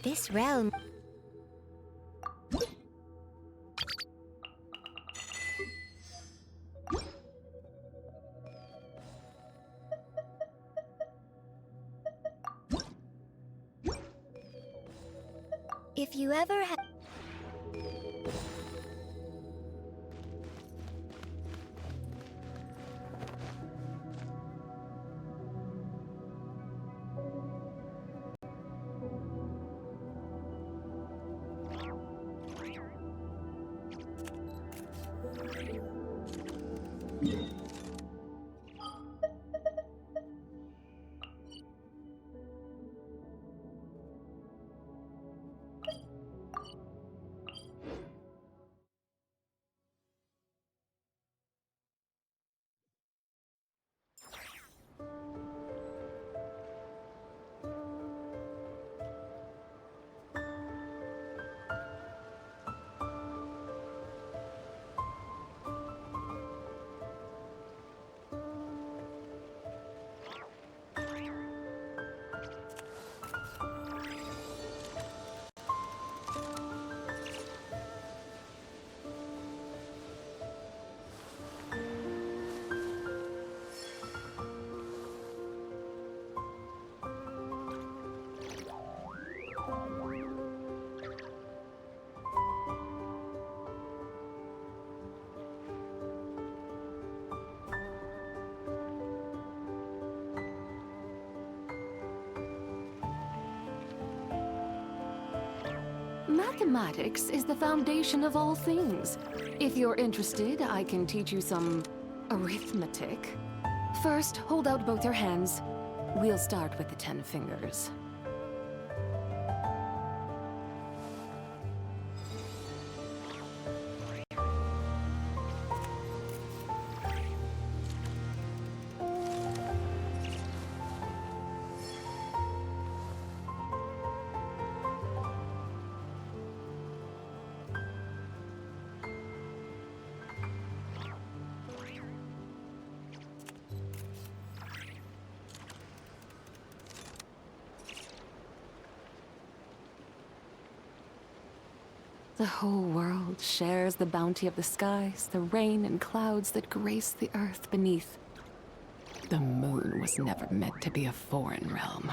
This realm... If you ever have... Mathematics is the foundation of all things. If you're interested, I can teach you some arithmetic. First, hold out both your hands. We'll start with the 10 fingers. The whole world shares the bounty of the skies, the rain and clouds that grace the earth beneath. The moon was never meant to be a foreign realm.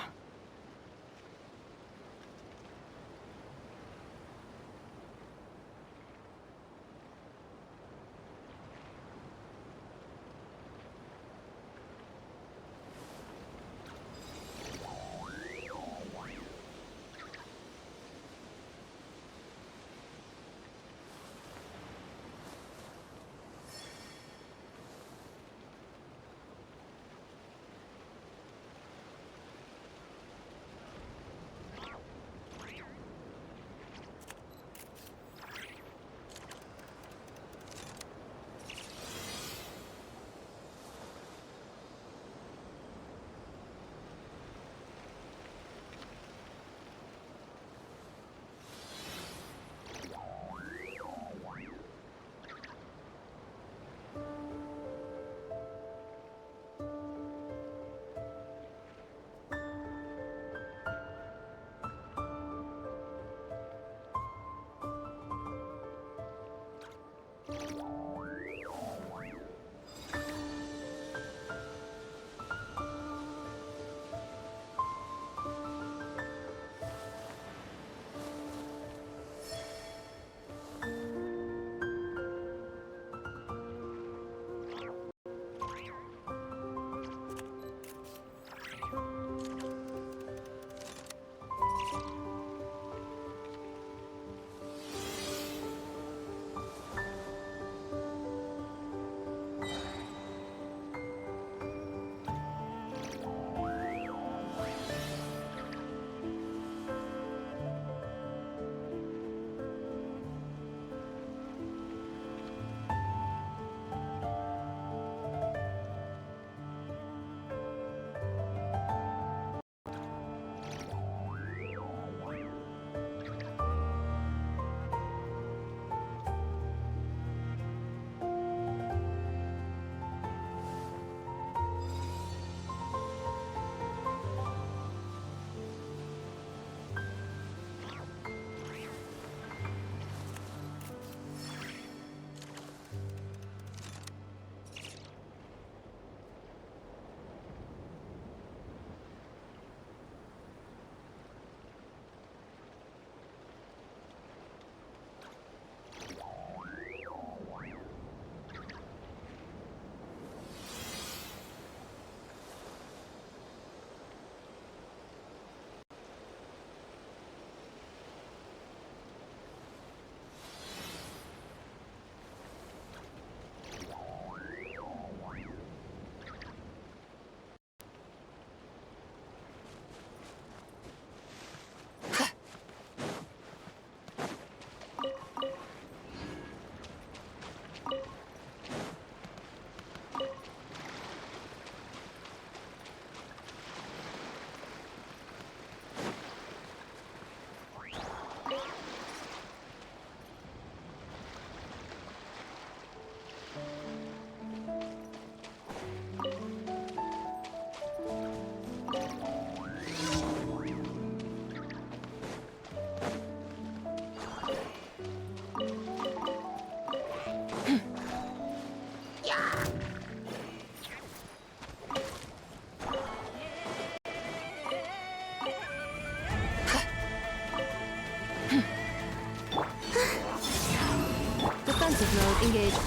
Defensive mode engaged.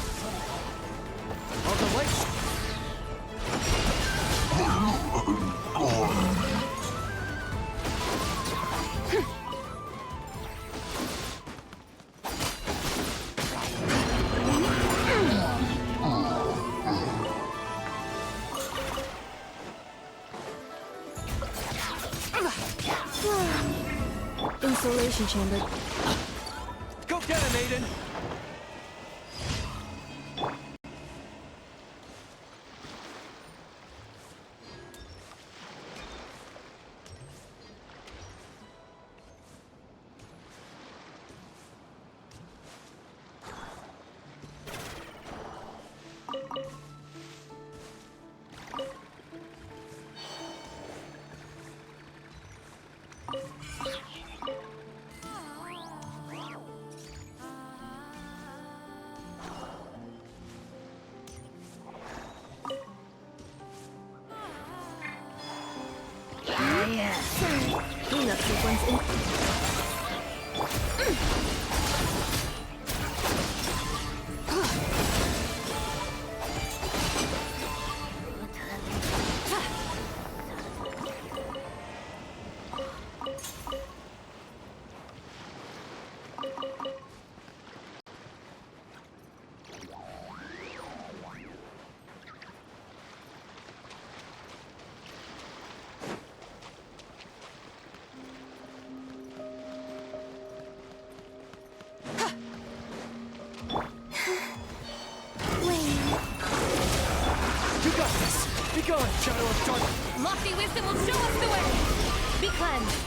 On the way. Insulation chamber. Go get him, Aiden! Cleanup sequence in. You got this! Be gone, Shadow of Darkness! Lofty wisdom will show us the way! Be cleansed!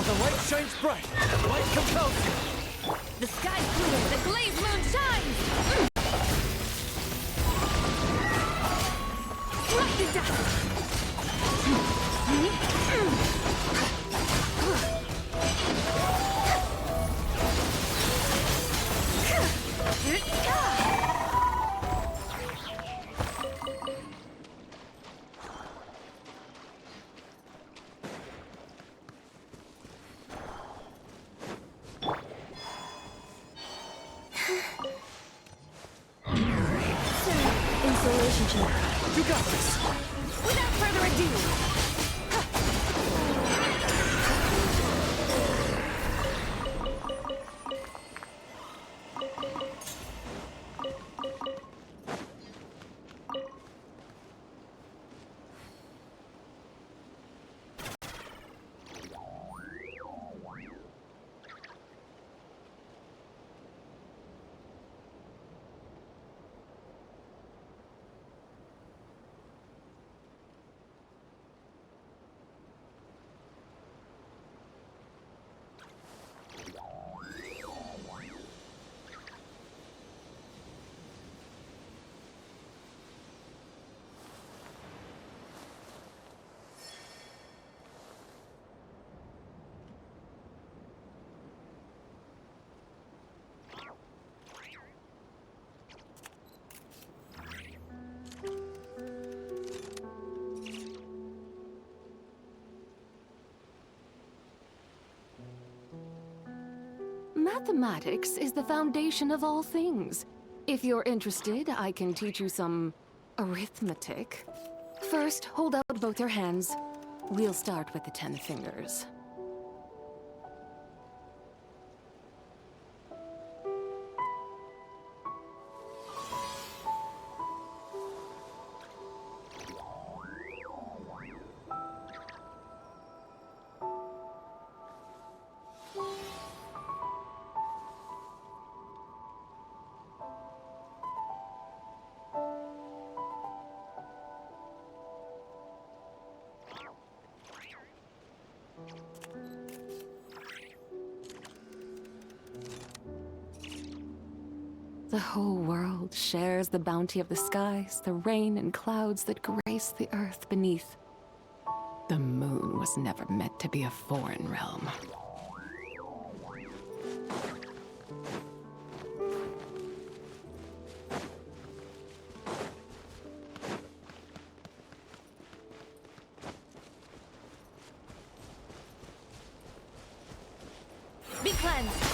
The light shines bright! The light compels you! The sky's clear, the glazed moon shines! Strike the dust! Insulation chamber. You got this! Without further ado, Mathematics is the foundation of all things. If you're interested, I can teach you some arithmetic. First, hold out both your hands. We'll start with the 10 fingers. The whole world shares the bounty of the skies, the rain and clouds that grace the earth beneath. The moon was never meant to be a foreign realm. Be cleansed.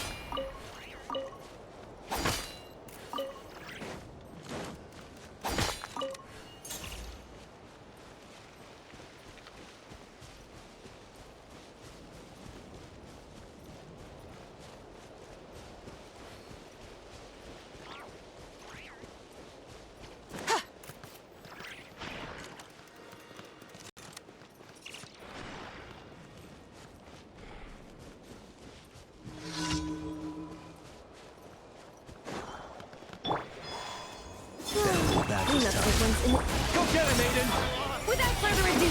Go get him, Aiden! Without further ado.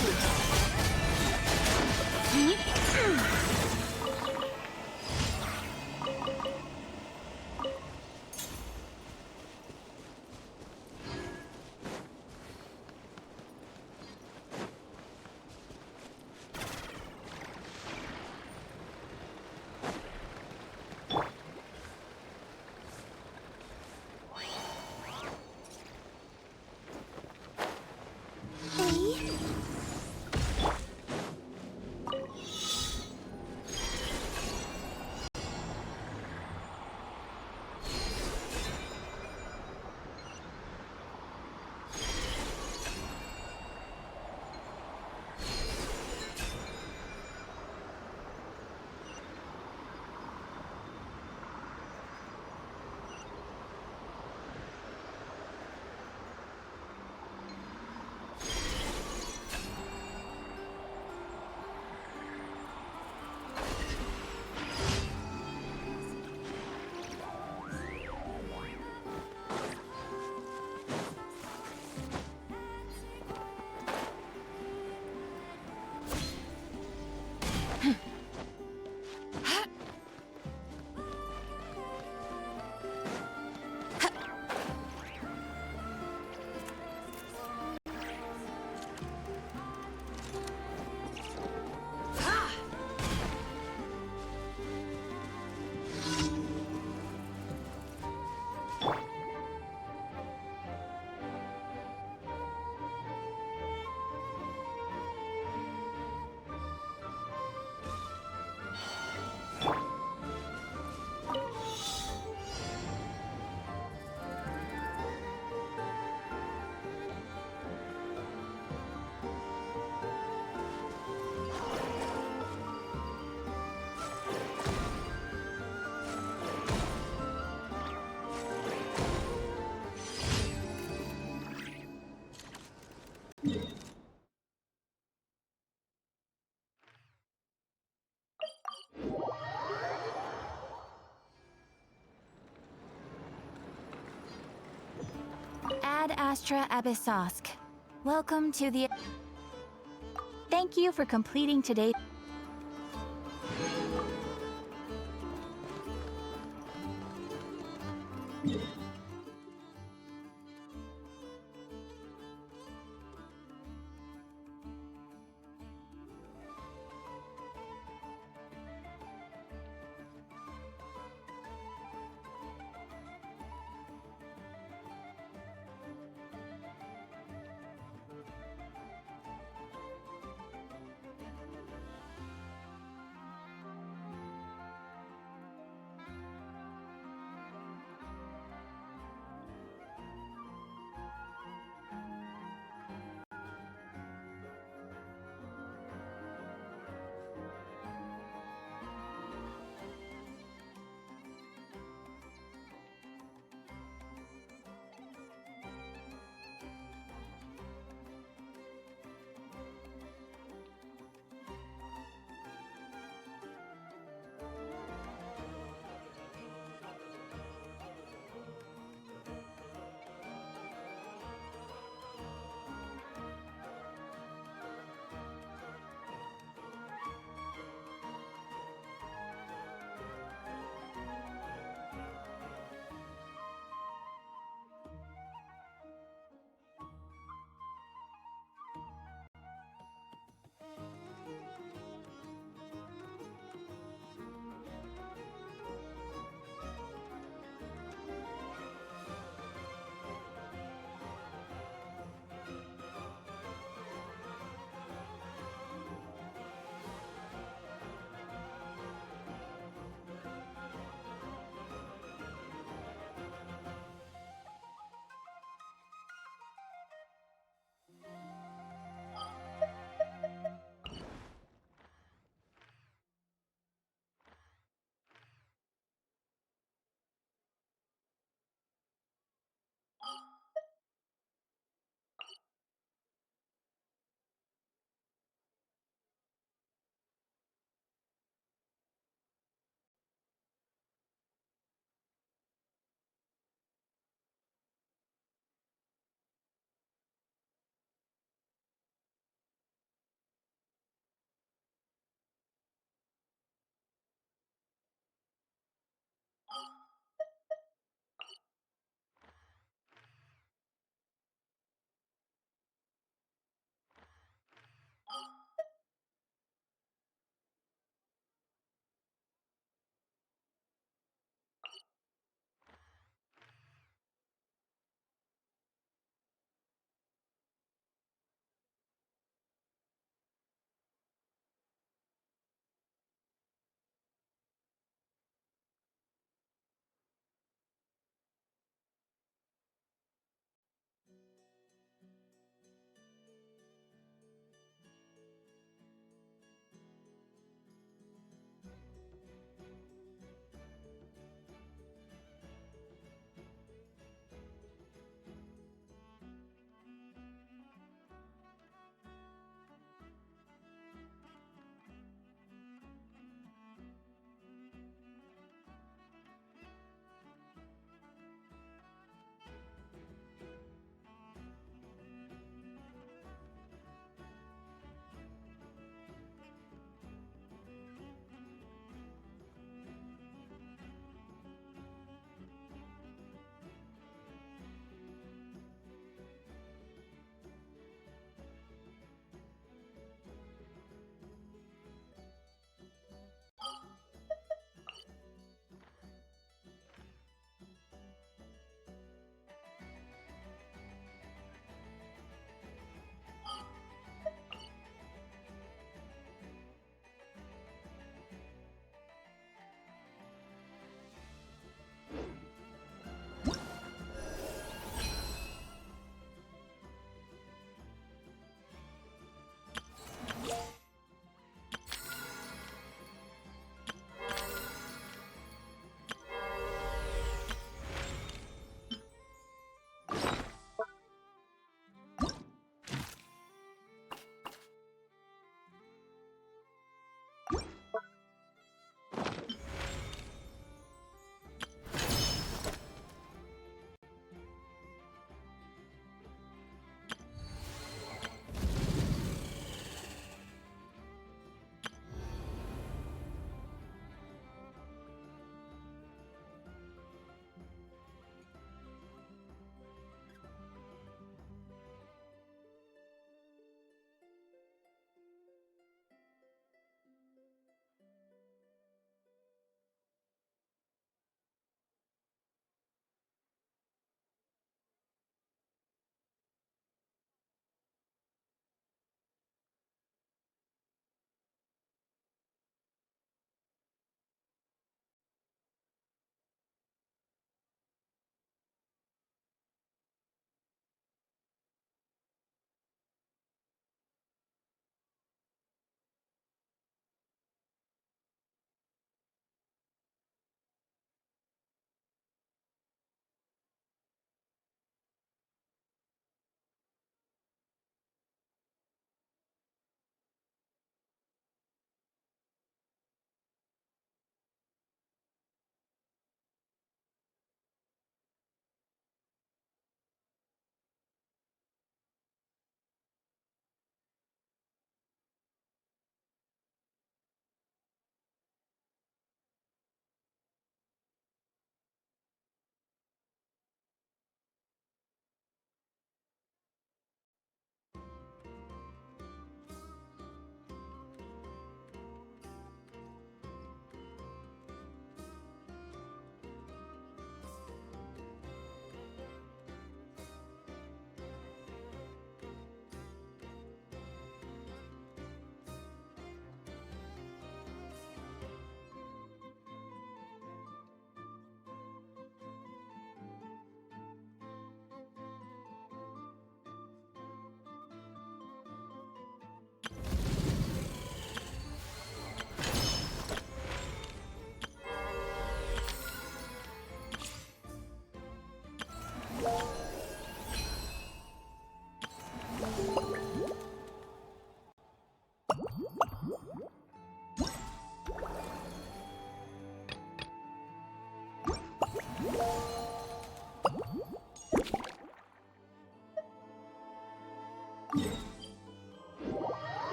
Ad Astra Abyssosk. Welcome to the... Thank you for completing today's...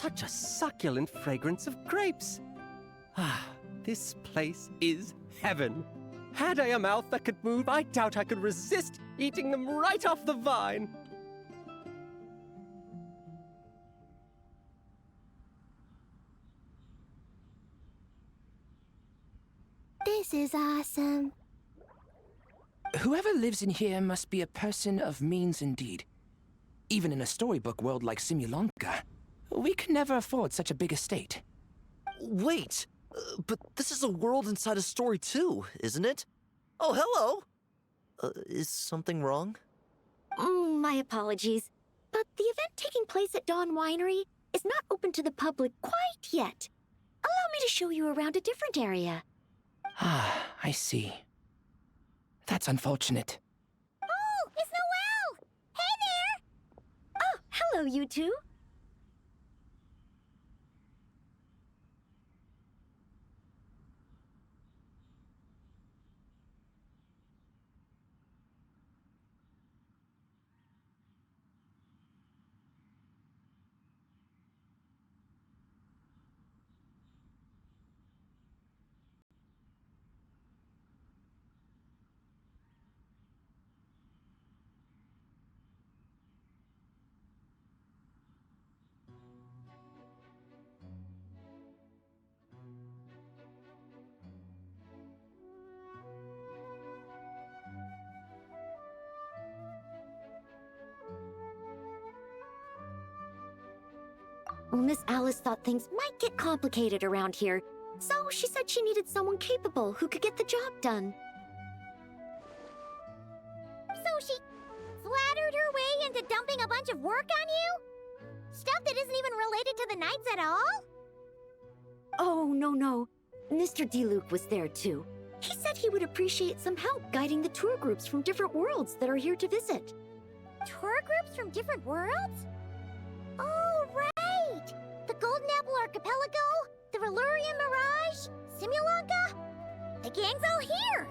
such a succulent fragrance of grapes. Ah, this place is heaven. Had I a mouth that could move, I doubt I could resist eating them right off the vine. This is awesome. Whoever lives in here must be a person of means indeed. Even in a storybook world like Simulanka, we could never afford such a big estate. Wait, but this is a world inside a story too, isn't it? Oh, hello! Is something wrong? My apologies, but the event taking place at Dawn Winery is not open to the public quite yet. Allow me to show you around a different area. Ah, I see. That's unfortunate. Oh, it's Noelle! Hey there! Oh, hello, you two. Well, Miss Alice thought things might get complicated around here, so she said she needed someone capable who could get the job done. So she flattered her way into dumping a bunch of work on you? Stuff that isn't even related to the Knights at all? Oh, no. Mr. Diluc was there too. He said he would appreciate some help guiding the tour groups from different worlds that are here to visit. Tour groups from different worlds? Oh, right! The Golden Apple Archipelago, the Relurian Mirage, Simulanka. The gang's all here!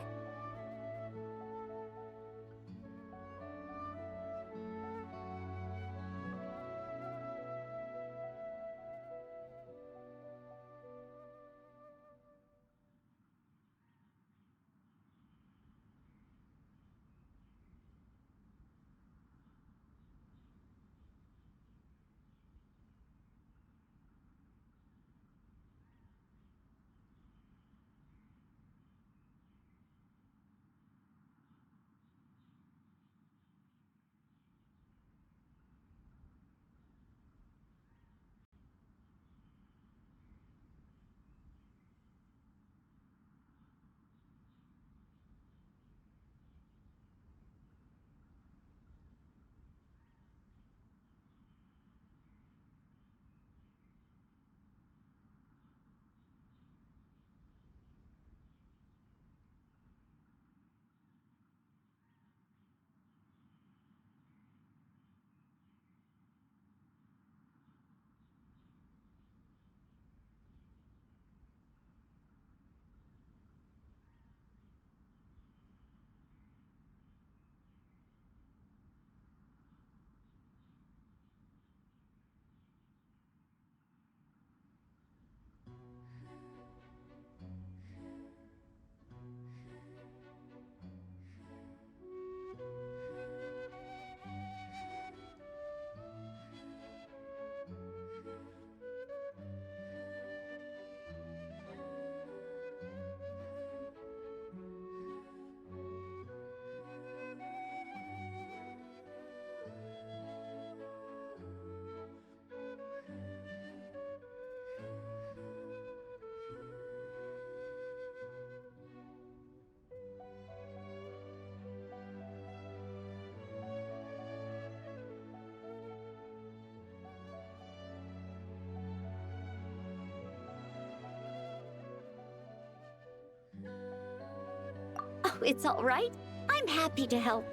Oh, it's all right. I'm happy to help.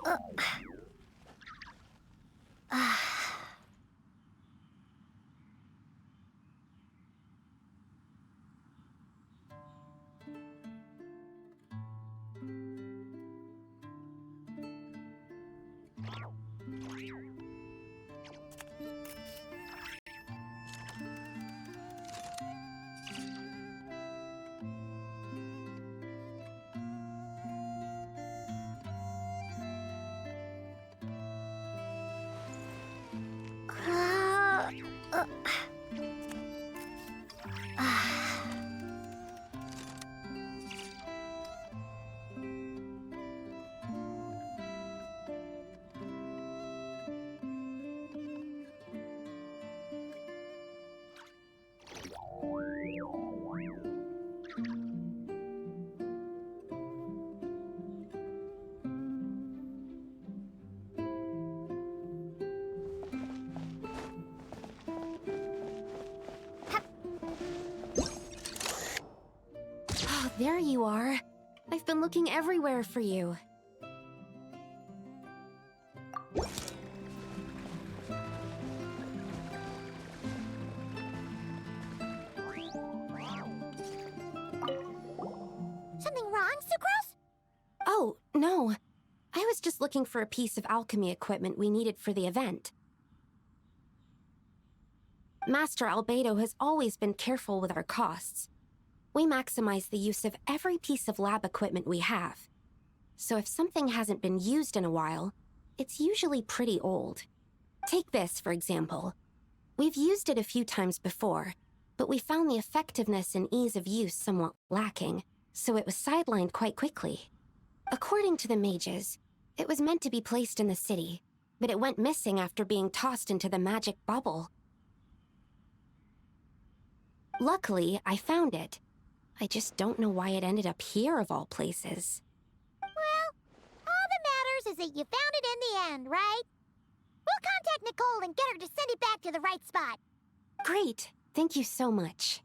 Oh, there you are. I've been looking everywhere for you. Something wrong, Sucrose? Oh, no. I was just looking for a piece of alchemy equipment we needed for the event. Master Albedo has always been careful with our costs. We maximize the use of every piece of lab equipment we have. So if something hasn't been used in a while, it's usually pretty old. Take this, for example. We've used it a few times before, but we found the effectiveness and ease of use somewhat lacking, so it was sidelined quite quickly. According to the mages, it was meant to be placed in the city, but it went missing after being tossed into the magic bubble. Luckily, I found it. I just don't know why it ended up here of all places. Well, all that matters is that you found it in the end, right? We'll contact Nicole and get her to send it back to the right spot. Great. Thank you so much.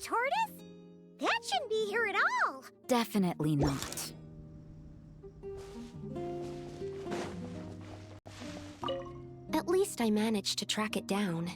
Tortoise? That shouldn't be here at all! Definitely not. At least I managed to track it down.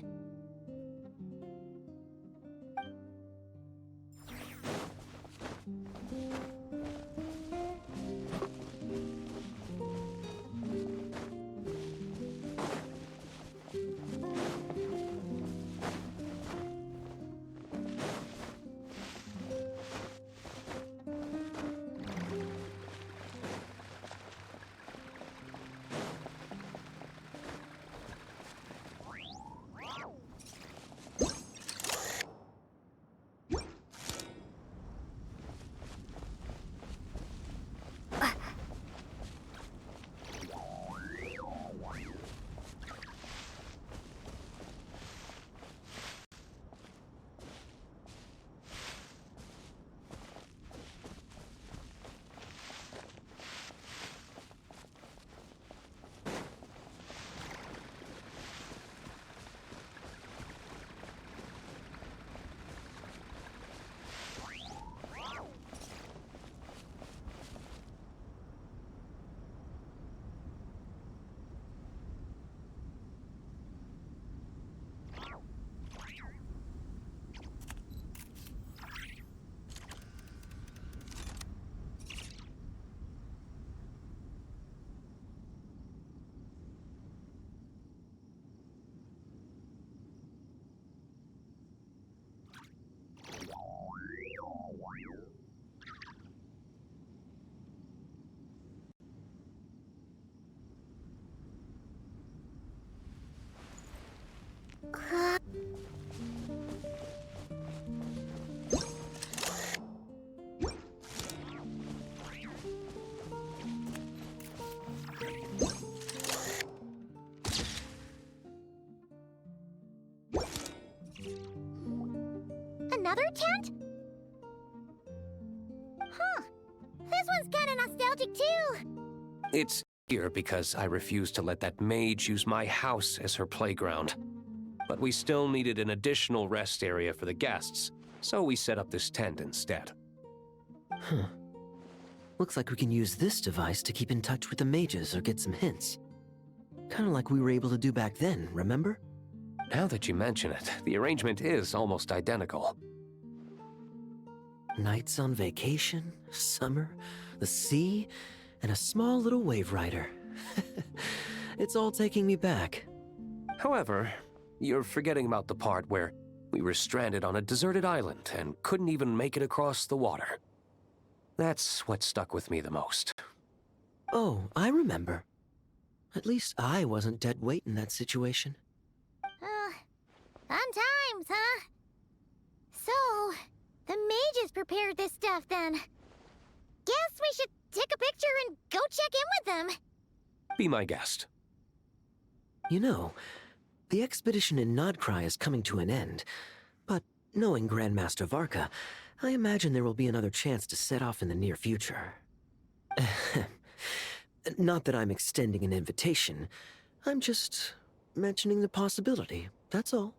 Another tent? Huh. This one's kinda nostalgic too. It's here because I refused to let that mage use my house as her playground. But we still needed an additional rest area for the guests, so we set up this tent instead. Huh. Looks like we can use this device to keep in touch with the mages or get some hints. Kinda like we were able to do back then, remember? Now that you mention it, the arrangement is almost identical. Nights on vacation, summer, the sea, and a small little wave rider. It's all taking me back. However, you're forgetting about the part where we were stranded on a deserted island and couldn't even make it across the water. That's what stuck with me the most. Oh, I remember. At least I wasn't dead weight in that situation. Fun times, huh? So, the mages prepared this stuff then. Guess we should take a picture and go check in with them. Be my guest. You know, the expedition in Krai is coming to an end, but knowing Grandmaster Varka, I imagine there will be another chance to set off in the near future. Not that I'm extending an invitation, I'm just mentioning the possibility, that's all.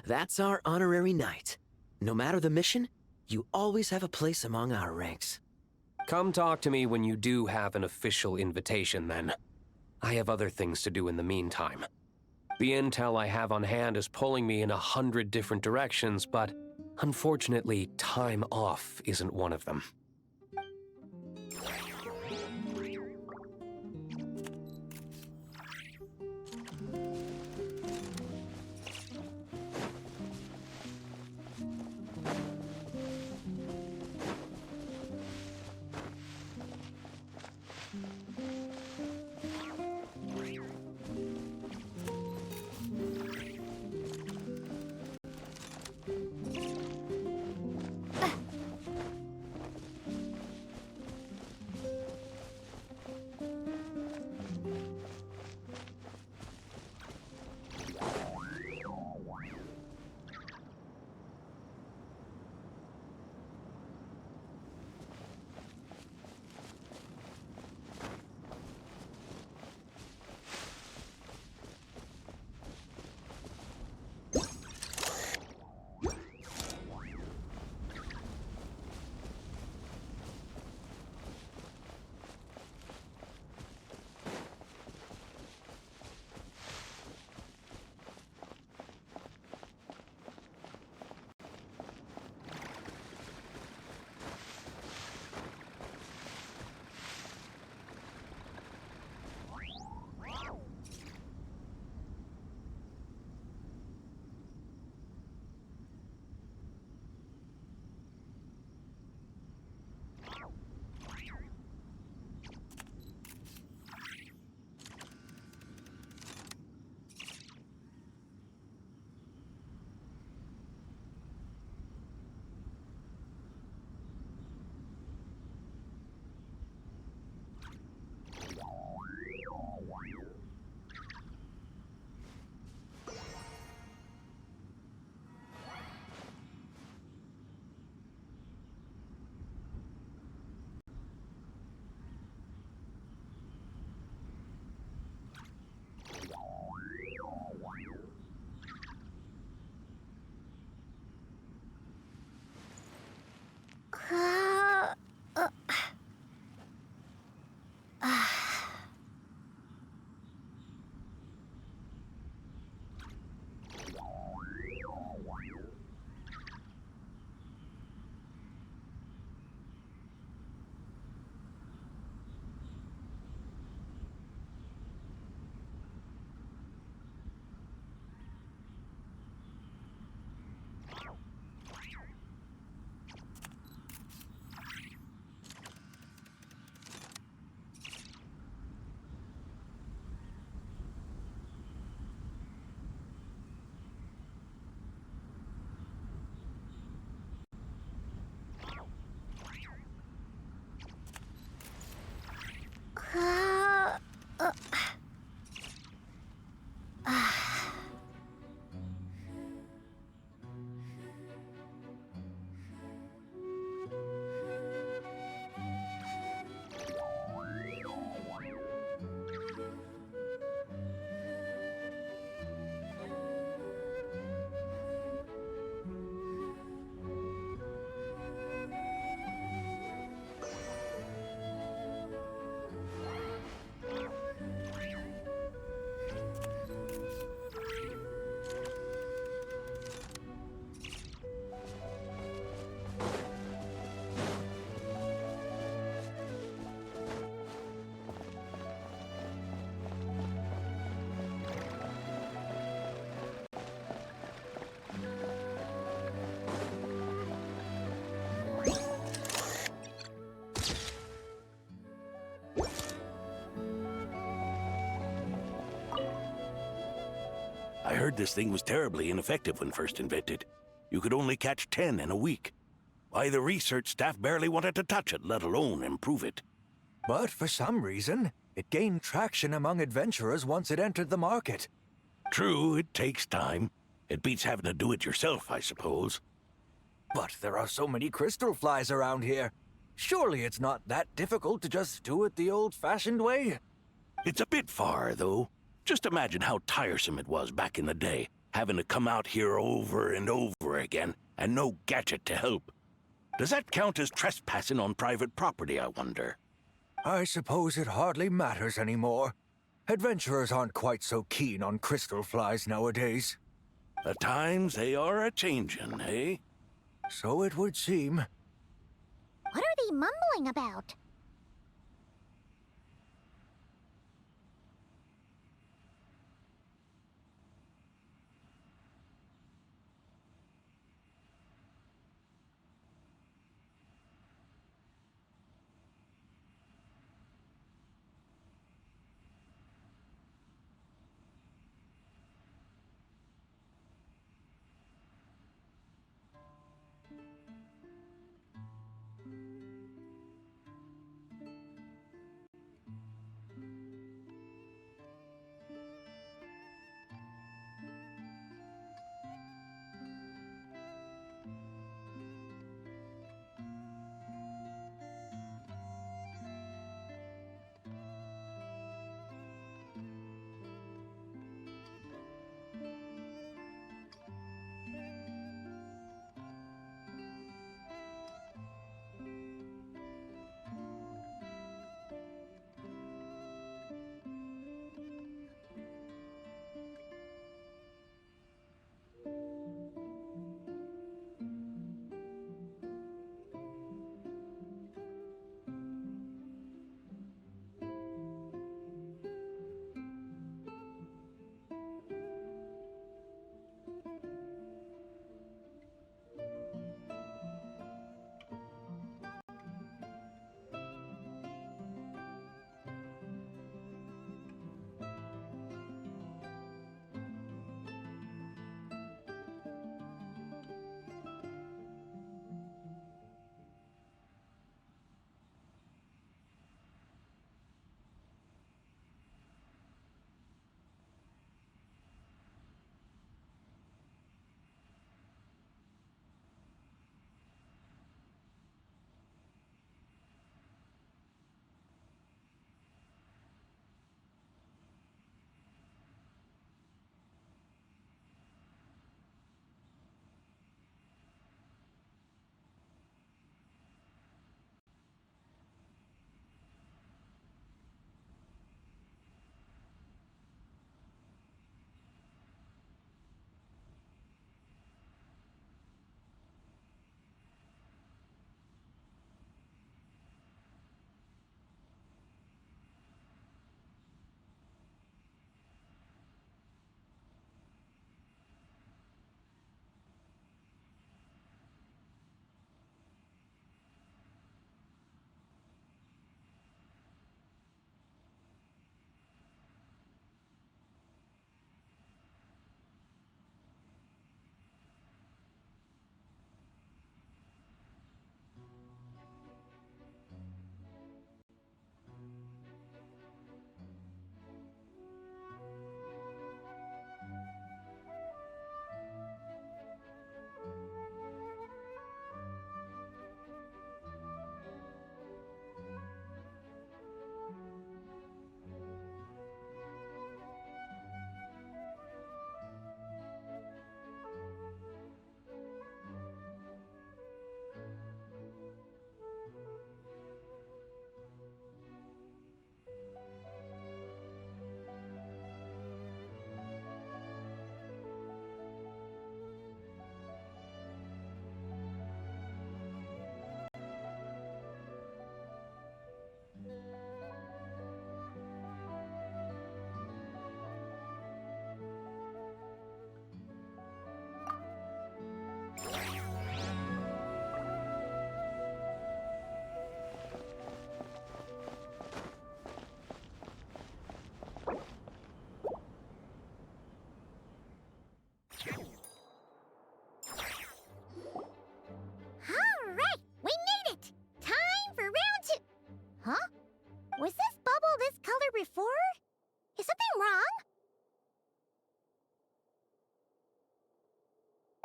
That's our honorary knight. No matter the mission, you always have a place among our ranks. Come talk to me when you do have an official invitation, then. I have other things to do in the meantime. The intel I have on hand is pulling me in 100 different directions, but unfortunately, time off isn't one of them. I heard this thing was terribly ineffective when first invented. You could only catch 10 in a week. Why, the research staff barely wanted to touch it, let alone improve it. But for some reason, It gained traction among adventurers once it entered the market. True, it takes time. It beats having to do it yourself, I suppose. But there are so many crystal flies around here. Surely it's not that difficult to just do it the old-fashioned way? It's a bit far, though. Just imagine how tiresome it was back in the day, having to come out here over and over again, and no gadget to help. Does that count as trespassing on private property, I wonder? I suppose it hardly matters anymore. Adventurers aren't quite so keen on crystal flies nowadays. The times they are a-changin', eh? So it would seem. What are they mumbling about?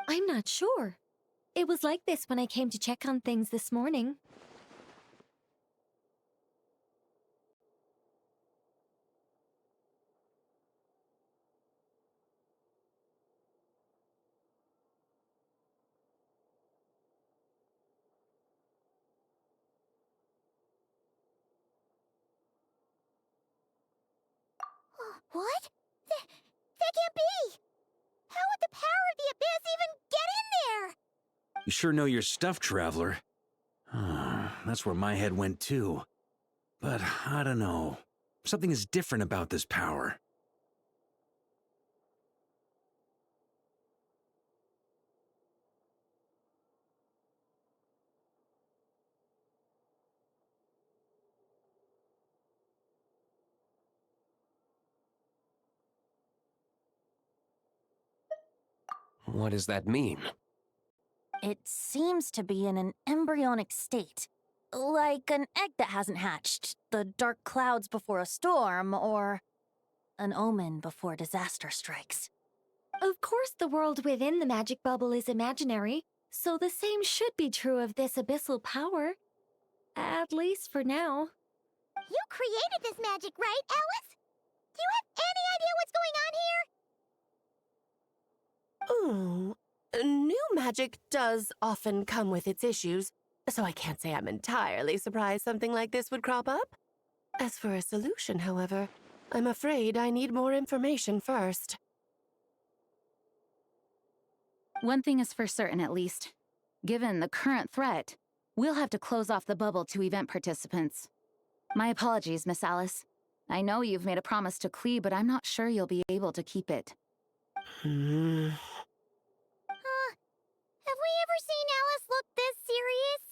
I'm not sure. It was like this when I came to check on things this morning. What? That can't be! How would the power of the abyss even get in there? You sure know your stuff, Traveler. That's where my head went too. But I don't know. Something is different about this power. What does that mean? It seems to be in an embryonic state. Like an egg that hasn't hatched, the dark clouds before a storm, or an omen before disaster strikes. Of course, the world within the magic bubble is imaginary, so the same should be true of this abyssal power. At least for now. You created this magic, right, Alice? Do you have any idea what's going on here? New magic does often come with its issues, so I can't say I'm entirely surprised something like this would crop up. As for a solution, however, I'm afraid I need more information first. One thing is for certain, at least. Given the current threat, we'll have to close off the bubble to event participants. My apologies, Miss Alice. I know you've made a promise to Klee, but I'm not sure you'll be able to keep it. Have we ever seen Alice look this serious?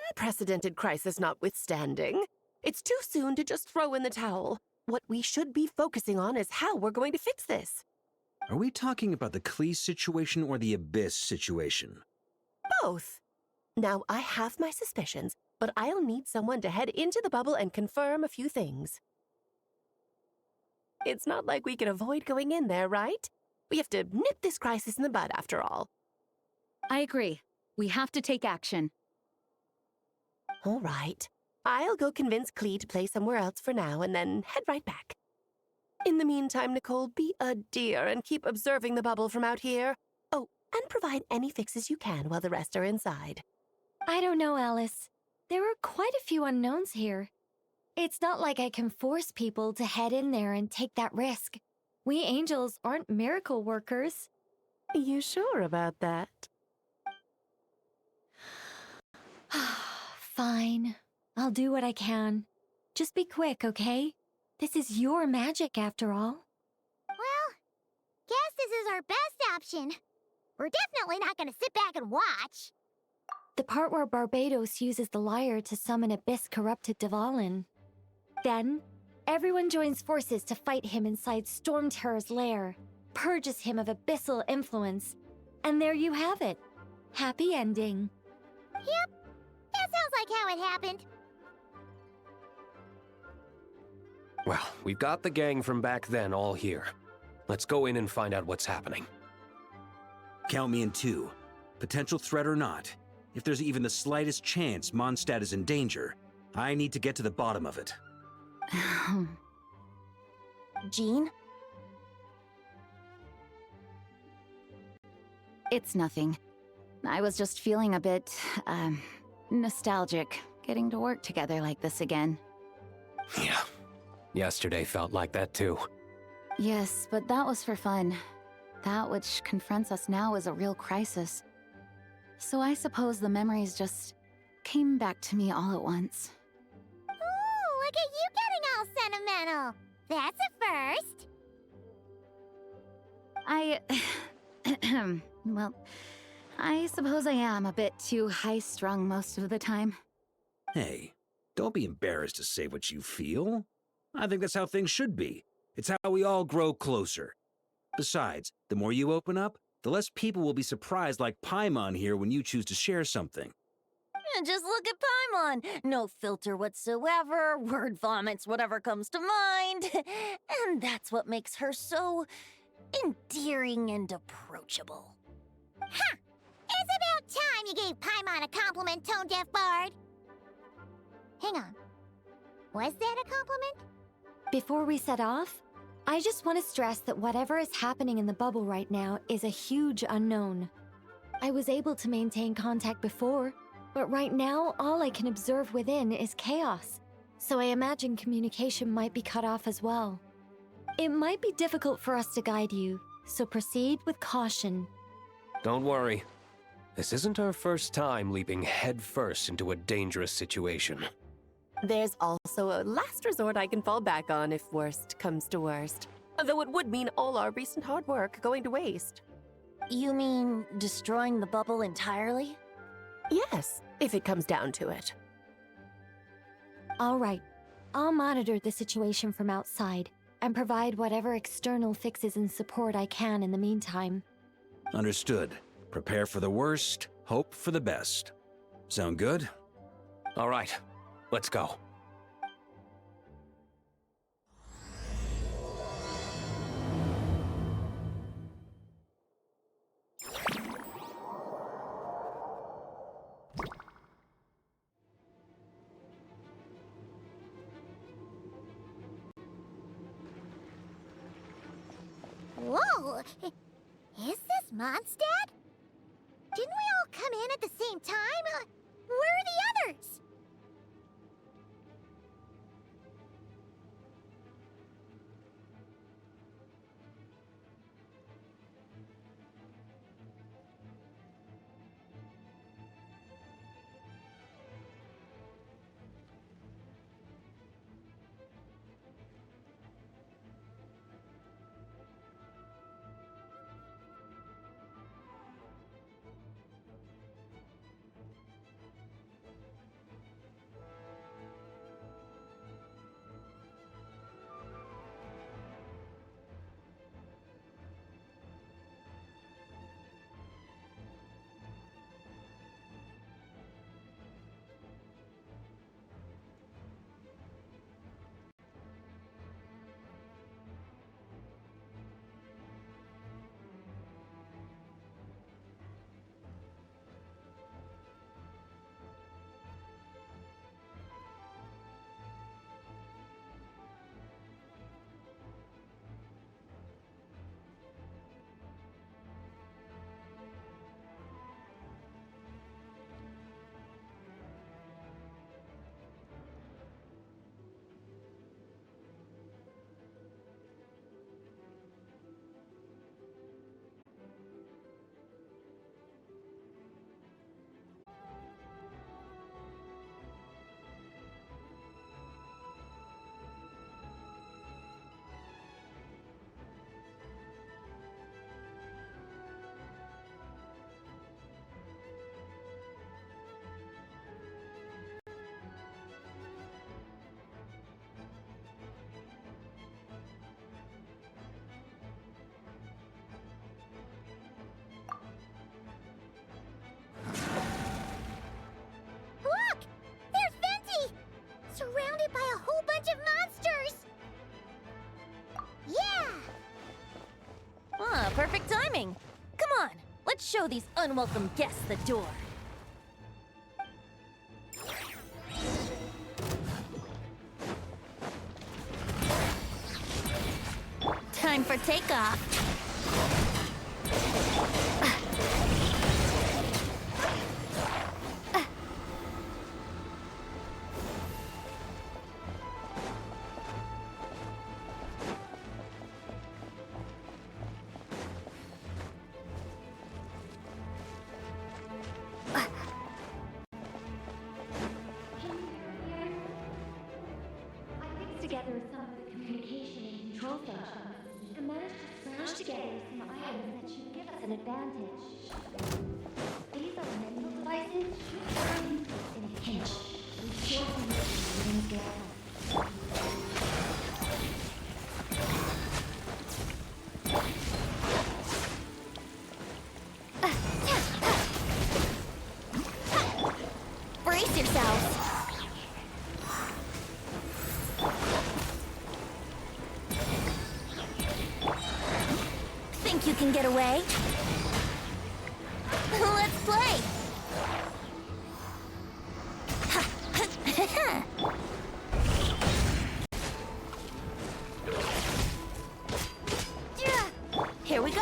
Unprecedented crisis notwithstanding, it's too soon to just throw in the towel. What we should be focusing on is how we're going to fix this. Are we talking about the Klee situation or the Abyss situation? Both. Now, I have my suspicions, but I'll need someone to head into the bubble and confirm a few things. It's not like we can avoid going in there, right? We have to nip this crisis in the bud, after all. I agree. We have to take action. All right. I'll go convince Klee to play somewhere else for now and then head right back. In the meantime, Nicole, be a dear and keep observing the bubble from out here. Oh, and provide any fixes you can while the rest are inside. I don't know, Alice. There are quite a few unknowns here. It's not like I can force people to head in there and take that risk. We angels aren't miracle workers. You sure about that? Fine. I'll do what I can. Just be quick, okay? This is your magic, after all. Well, guess this is our best option. We're definitely not gonna sit back and watch. The part where Barbados uses the lyre to summon abyss-corrupted Dvalin. Then, everyone joins forces to fight him inside Storm Terror's lair, purges him of abyssal influence, and there you have it. Happy ending. Yep. That sounds like how it happened. Well, we've got the gang from back then all here. Let's go in and find out what's happening. Count me in two. Potential threat or not, if there's even the slightest chance Mondstadt is in danger, I need to get to the bottom of it. Jean? It's nothing. I was just feeling a bit, nostalgic, getting to work together like this again. Yeah. Yesterday felt like that too. Yes, but that was for fun. That which confronts us now is a real crisis. So I suppose the memories just came back to me all at once. Ooh, look at you getting all sentimental. That's a first. Well, I suppose I am a bit too high-strung most of the time. Hey, don't be embarrassed to say what you feel. I think that's how things should be. It's how we all grow closer. Besides, the more you open up, the less people will be surprised like Paimon here when you choose to share something. Just look at Paimon. No filter whatsoever, word vomits whatever comes to mind. And that's what makes her so endearing and approachable. Ha! It's about time you gave Paimon a compliment, tone-deaf bard. Hang on. Was that a compliment? Before we set off, I just want to stress that whatever is happening in the bubble right now is a huge unknown. I was able to maintain contact before, but right now all I can observe within is chaos, so I imagine communication might be cut off as well. It might be difficult for us to guide you, so proceed with caution. Don't worry. This isn't our first time leaping headfirst into a dangerous situation. There's also a last resort I can fall back on if worst comes to worst. Though it would mean all our recent hard work going to waste. You mean destroying the bubble entirely? Yes, if it comes down to it. All right, I'll monitor the situation from outside and provide whatever external fixes and support I can in the meantime. Understood. Prepare for the worst, hope for the best. Sound good? All right, let's go. Whoa! Is this Mondstadt? Didn't we all come in at the same time? Where are the others? Look! There's Venti! Surrounded by a whole bunch of monsters! Yeah! Ah, perfect timing. Come on, let's show these unwelcome guests the door. Time for takeoff. Together some of the communication and control functions and managed to smash together some items that should give us an an advantage. These are mental devices in a pinch. We shorten the scale. Brace yourselves. Think you can get away? Let's play! Here we go!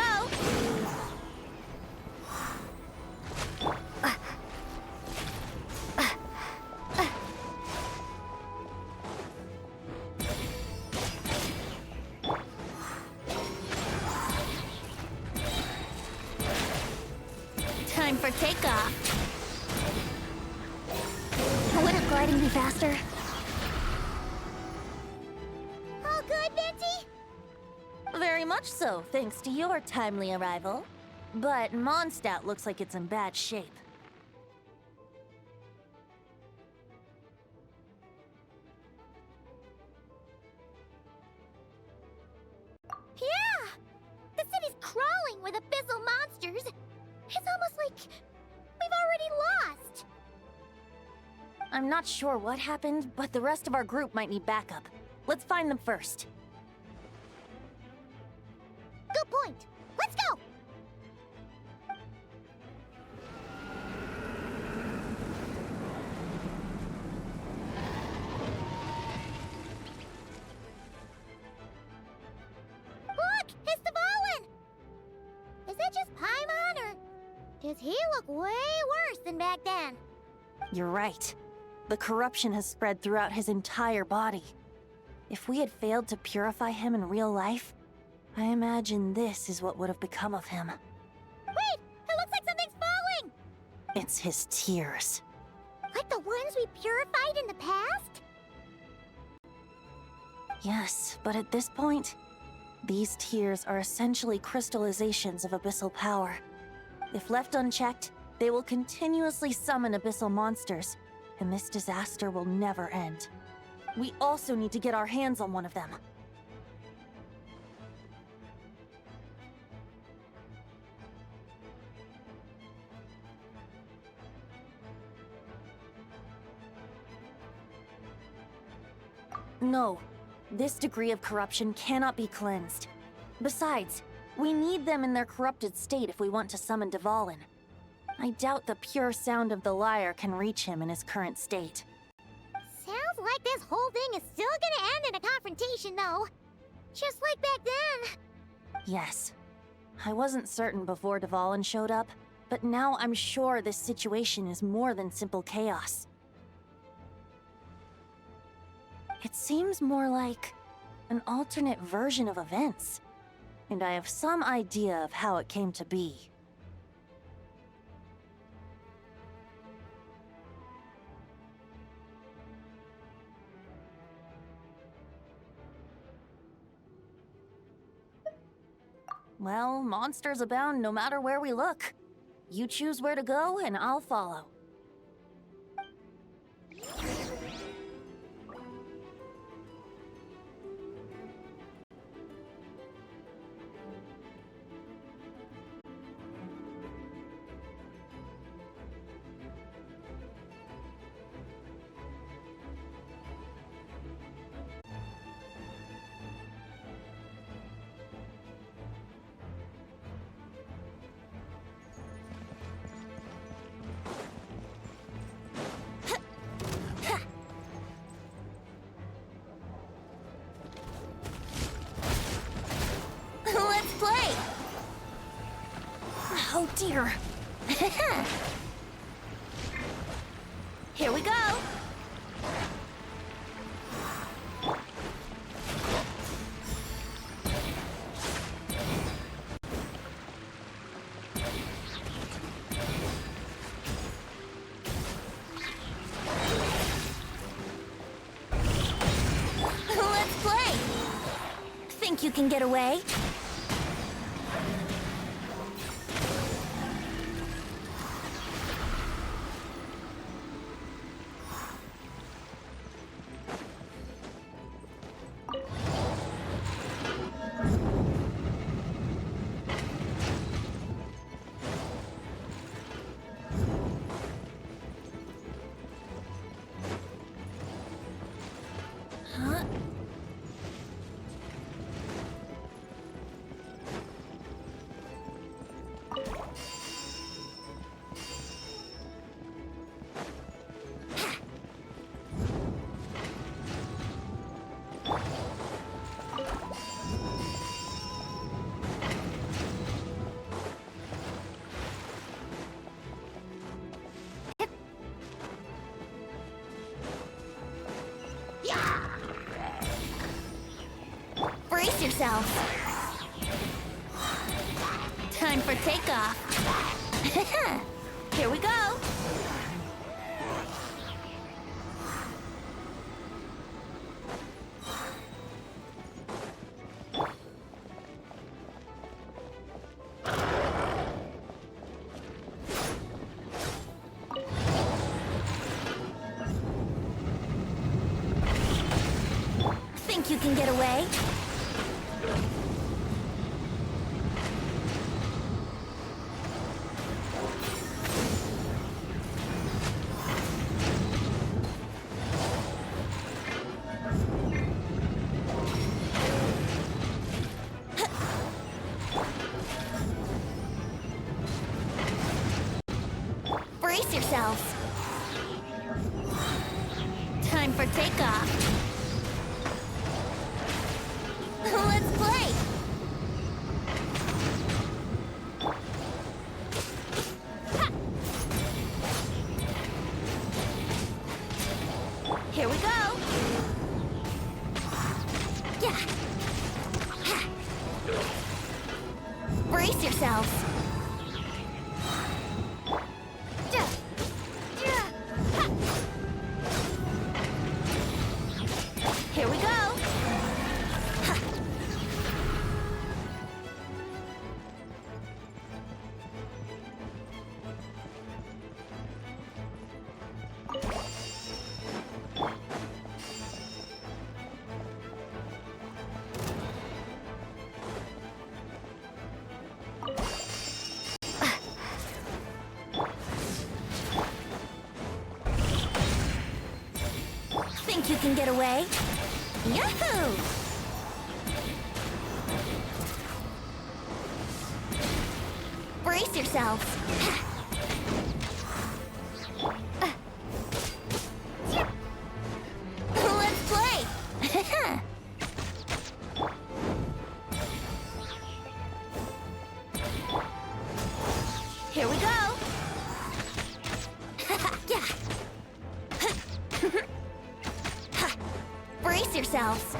Time for takeoff. Wouldn't gliding be faster? All good, Minty? Very much so, thanks to your timely arrival. But Mondstadt looks like it's in bad shape. Yeah! The city's crawling with abyssal monsters. It's almost like we've already lost. I'm not sure what happened, but the rest of our group might need backup. Let's find them first. Good point. Let's go! Look! It's Dvalin! Is that just Paimon, or does he look way worse than back then? You're right. The corruption has spread throughout his entire body. If we had failed to purify him in real life, I imagine this is what would have become of him. Wait! It looks like something's falling! It's his tears. Like the ones we purified in the past? Yes, but at this point, these tears are essentially crystallizations of abyssal power. If left unchecked, they will continuously summon abyssal monsters, and this disaster will never end. We also need to get our hands on one of them. No, this degree of corruption cannot be cleansed. Besides, we need them in their corrupted state if we want to summon Dvalin. I doubt the pure sound of the lyre can reach him in his current state. Sounds like this whole thing is still gonna end in a confrontation, though. Just like back then. Yes. I wasn't certain before Dvalin showed up, but now I'm sure this situation is more than simple chaos. It seems more like an alternate version of events, and I have some idea of how it came to be. Well, monsters abound no matter where we look. You choose where to go, and I'll follow. Let's play! Oh dear. Here we go! Let's play! Think you can get away? yourself. Time for takeoff. Here we go. Think you can get away? Brace yourselves. Time for takeoff. Let's play! Ha! Here we go! Yeah! Ha! Brace yourselves! Ja! Ja! Ha! Here we go! Think you can get away? Yahoo! Brace yourselves. Let's play! Here we go! Yeah! Brace yourselves!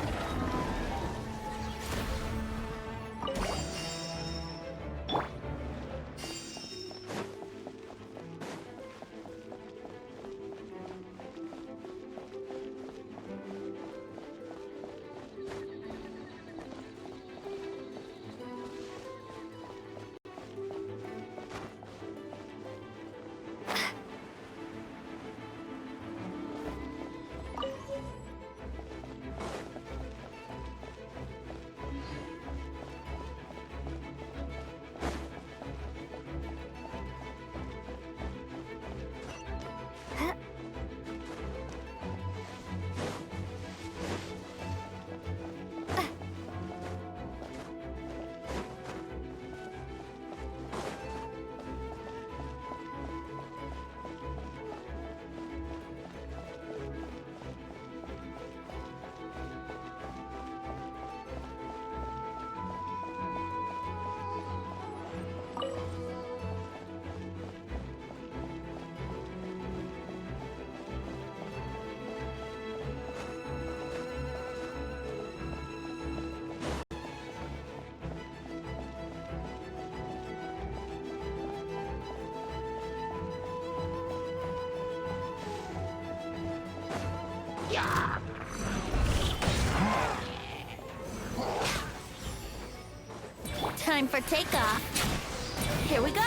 Time for takeoff. Here we go.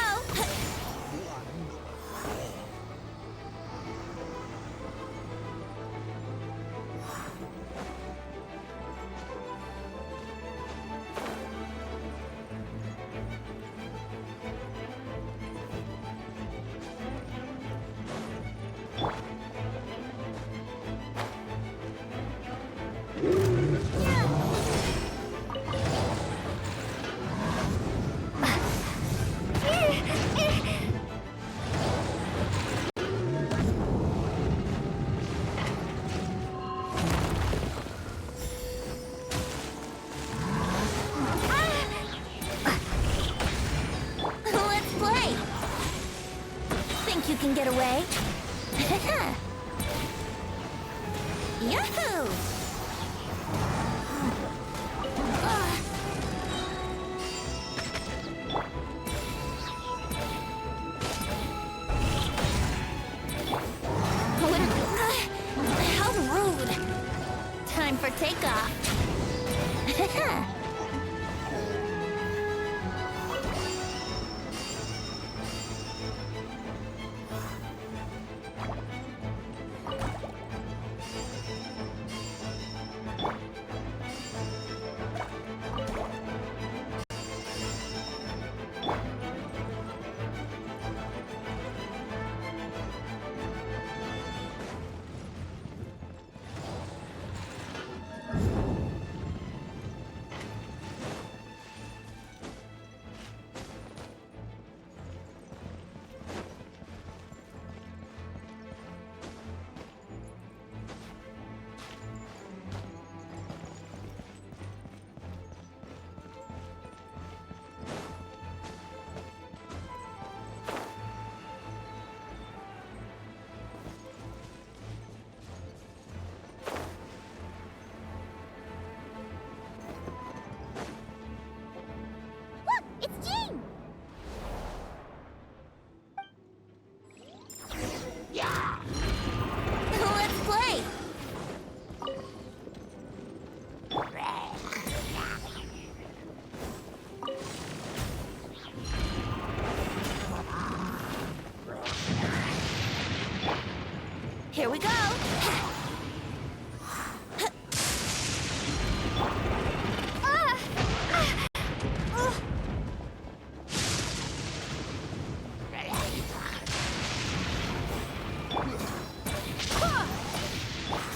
You can get away? Yahoo! takeoff. It's Jean! Yeah! Let's play! Here we go!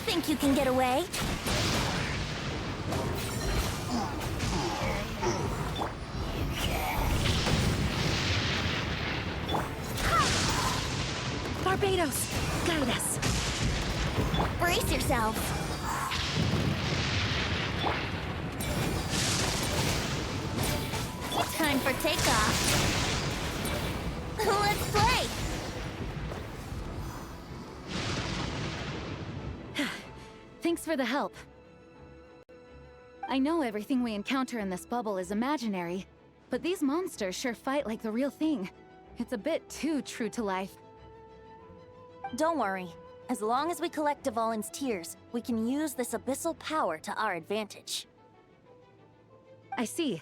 Think you can get away? Barbados, guide us. Brace yourself. Time for takeoff. Let's play! Thanks for the help. I know everything we encounter in this bubble is imaginary, but these monsters sure fight like the real thing. It's a bit too true to life. Don't worry. As long as we collect Dvalin's tears, we can use this abyssal power to our advantage. I see.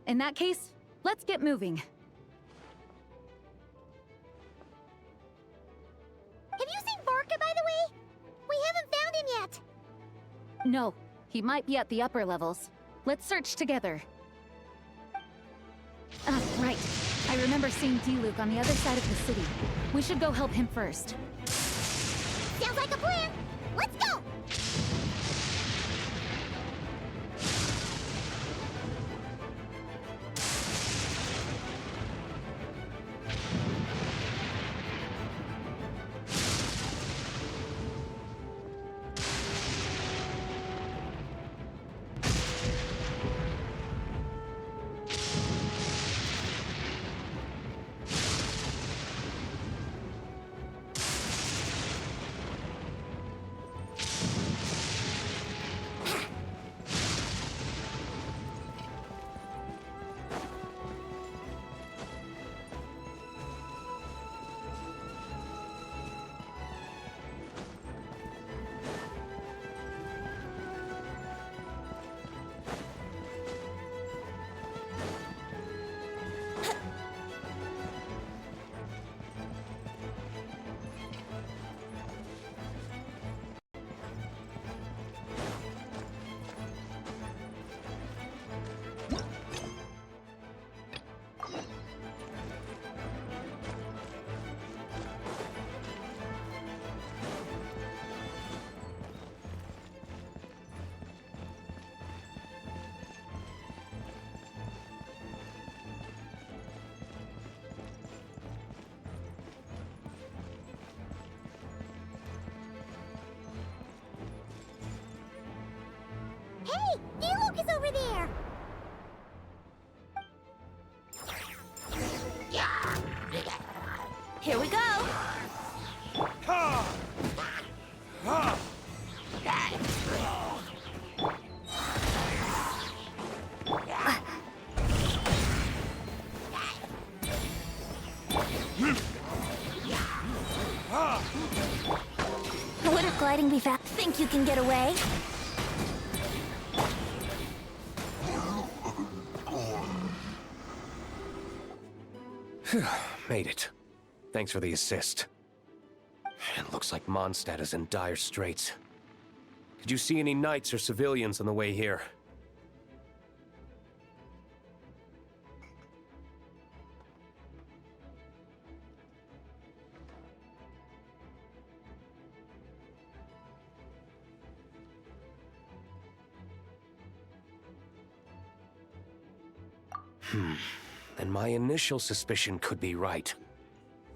In that case, let's get moving. Have you seen Varka, by the way? We haven't found him yet. No, he might be at the upper levels. Let's search together. Right. I remember seeing D-Luke on the other side of the city. We should go help him first. Sounds like a plan. Let's go! Hey! D-Luke is over there! Here we go! Wouldn't gliding be fast? Think you can get away? Made it. Thanks for the assist. It looks like Mondstadt is in dire straits. Did you see any knights or civilians on the way here? And my initial suspicion could be right.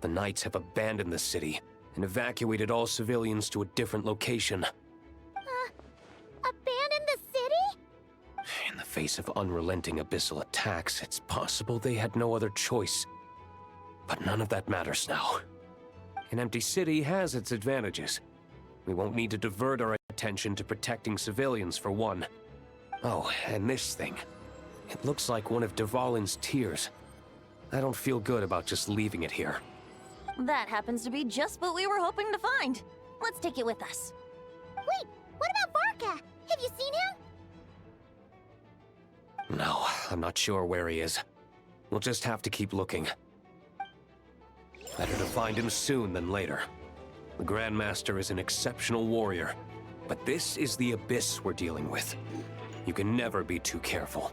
The Knights have abandoned the city and evacuated all civilians to a different location. Abandon the city? In the face of unrelenting abyssal attacks, it's possible they had no other choice. But none of that matters now. An empty city has its advantages. We won't need to divert our attention to protecting civilians, for one. Oh, and this thing. It looks like one of Dvalin's tears. I don't feel good about just leaving it here. That happens to be just what we were hoping to find. Let's take it with us. Wait, what about Varka? Have you seen him? No, I'm not sure where he is. We'll just have to keep looking. Better to find him soon than later. The Grandmaster is an exceptional warrior, but this is the Abyss we're dealing with. You can never be too careful.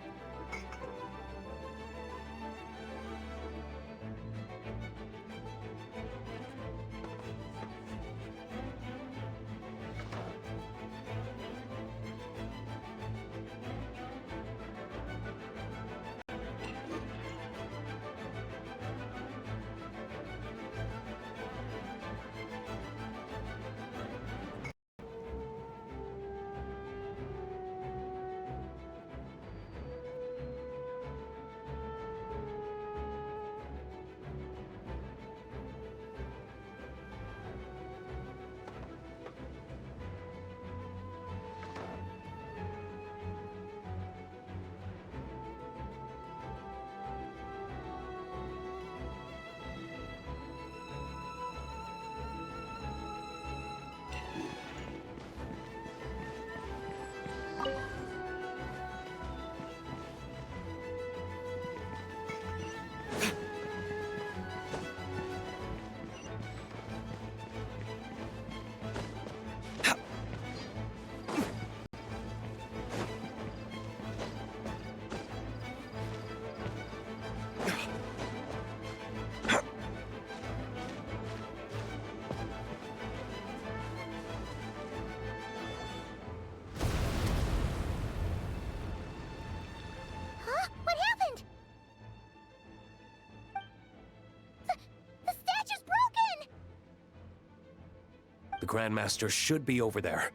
The Grandmaster should be over there.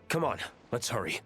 Come on, let's hurry.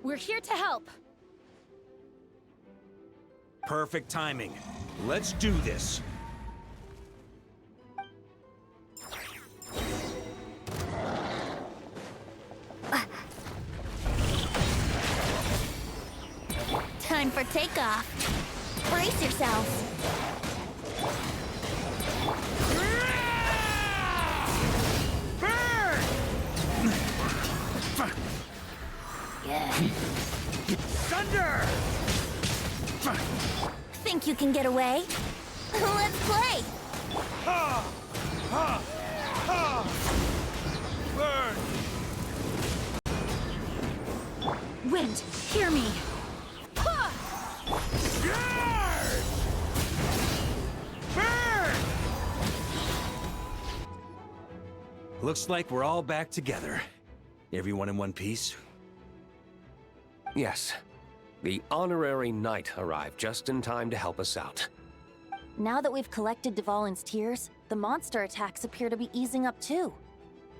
We're here to help. Perfect timing. Let's do this. Time for takeoff. Brace yourselves. Yeah. Thunder! Think you can get away? Let's play! Burn! Wind, hear me. Looks like we're all back together. Everyone in one piece? Yes. The honorary knight arrived just in time to help us out. Now that we've collected Dvalin's tears, the monster attacks appear to be easing up too.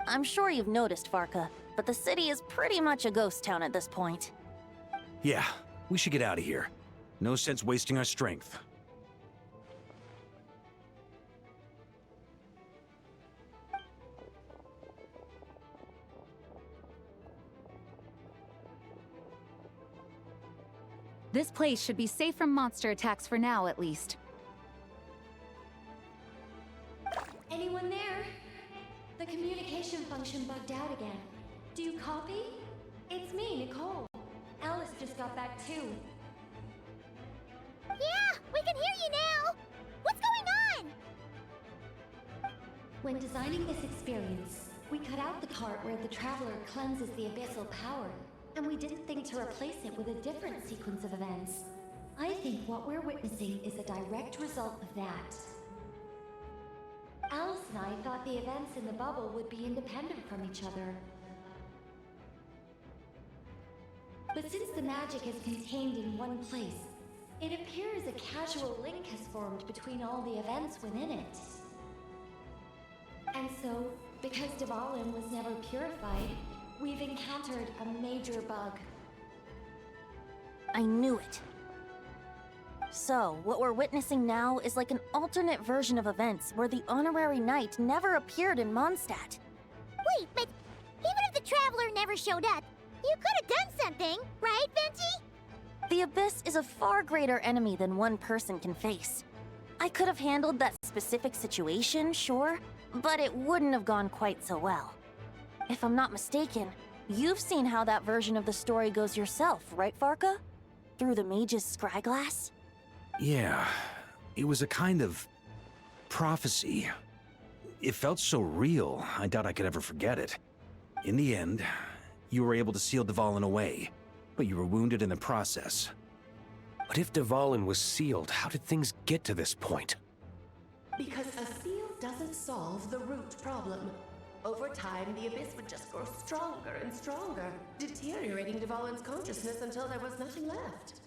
I'm sure you've noticed, Varka, but the city is pretty much a ghost town at this point. Yeah, we should get out of here. No sense wasting our strength. This place should be safe from monster attacks for now, at least. Anyone there? The communication function bugged out again. Do you copy? It's me, Nicole. Alice just got back too. Yeah, we can hear you now! What's going on? When designing this experience, we cut out the part where the Traveler cleanses the abyssal power, and we didn't think to replace it with a different sequence of events. I think what we're witnessing is a direct result of that. Alice and I thought the events in the bubble would be independent from each other. But since the magic is contained in one place, it appears a casual link has formed between all the events within it. And so, because Dvalin was never purified, we've encountered a major bug. I knew it. So, what we're witnessing now is like an alternate version of events where the honorary knight never appeared in Mondstadt. Wait, but even if the Traveler never showed up, you could have done something, right, Venti? The Abyss is a far greater enemy than one person can face. I could have handled that specific situation, sure, but it wouldn't have gone quite so well. If I'm not mistaken, you've seen how that version of the story goes yourself, right, Varka? Through the mage's scryglass? Yeah, it was a kind of prophecy. It felt so real, I doubt I could ever forget it. In the end, you were able to seal Dvalin away, but you were wounded in the process. But if Dvalin was sealed, how did things get to this point? Because a seal doesn't solve the root problem. Over time, the Abyss would just grow stronger and stronger, deteriorating Dvalin's consciousness until there was nothing left.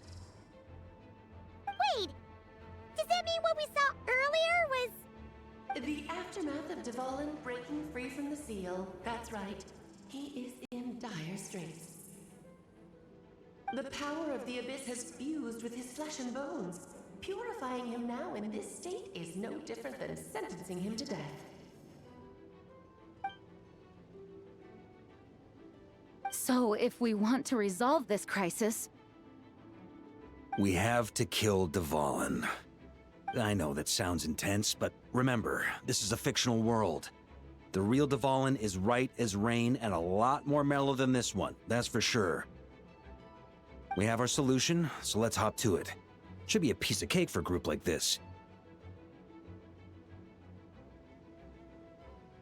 Wait! Does that mean what we saw earlier was... The aftermath of Dvalin breaking free from the seal, that's right. He is in dire straits. The power of the Abyss has fused with his flesh and bones. Purifying him now in this state is no different than sentencing him to death. So, if we want to resolve this crisis... We have to kill Dvalin. I know that sounds intense, but remember, this is a fictional world. The real Dvalin is right as rain and a lot more mellow than this one, that's for sure. We have our solution, so let's hop to it. Should be a piece of cake for a group like this.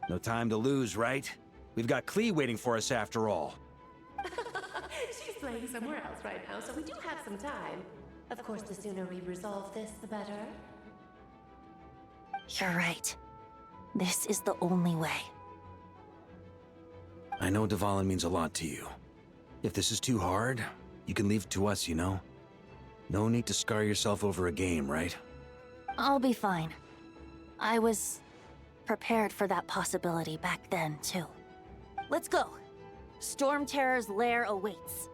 No time to lose, right? We've got Klee waiting for us after all. She's playing somewhere else right now, so we do have some time. Of course, the sooner we resolve this, the better. You're right. This is the only way. I know Dvalin means a lot to you. If this is too hard, you can leave it to us, you know? No need to scar yourself over a game, right? I'll be fine. I was prepared for that possibility back then, too. Let's go. Storm Terror's lair awaits.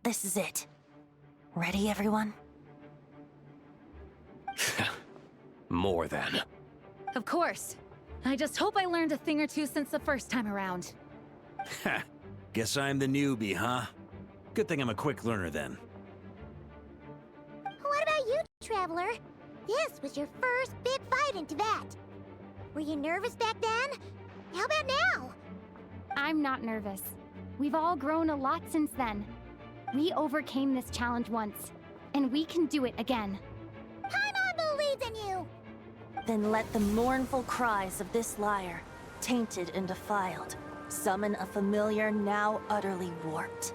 This is it. Ready, everyone? More than. Of course. I just hope I learned a thing or two since the first time around. Ha! Guess I'm the newbie, huh? Good thing I'm a quick learner then. What about you, Traveler? This was your first big fight in Tibet. Were you nervous back then? How about now? I'm not nervous. We've all grown a lot since then. We overcame this challenge once, and we can do it again. Paimon believes in you! Then let the mournful cries of this lyre, tainted and defiled, summon a familiar now utterly warped.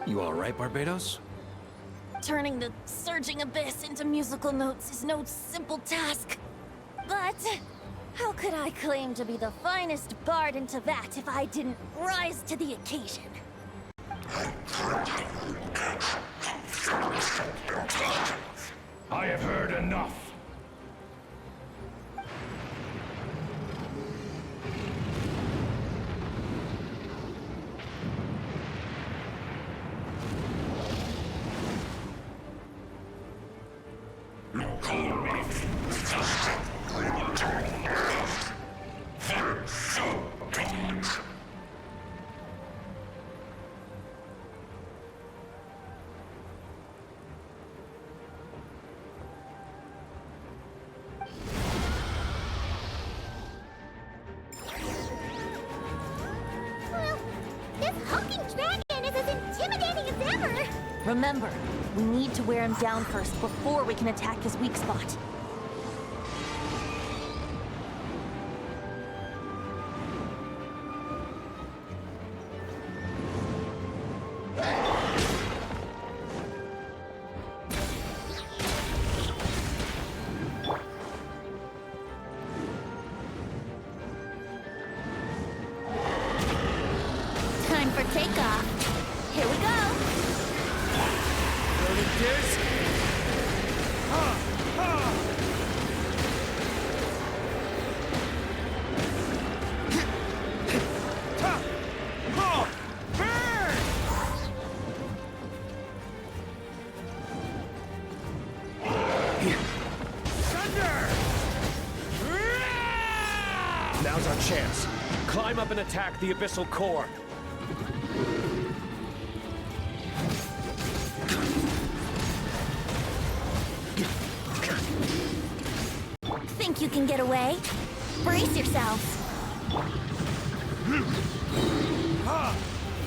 You alright, Barbados? Turning the surging abyss into musical notes is no simple task. But how could I claim to be the finest bard in Tibet if I didn't rise to the occasion? I have heard enough. Well, this hulking dragon is as intimidating as ever! Remember, we need to wear him down first before we can attack his weak spot. Time for takeoff. Here we go! Now's our chance. Climb up and attack the abyssal core. Think you can get away? Brace yourselves.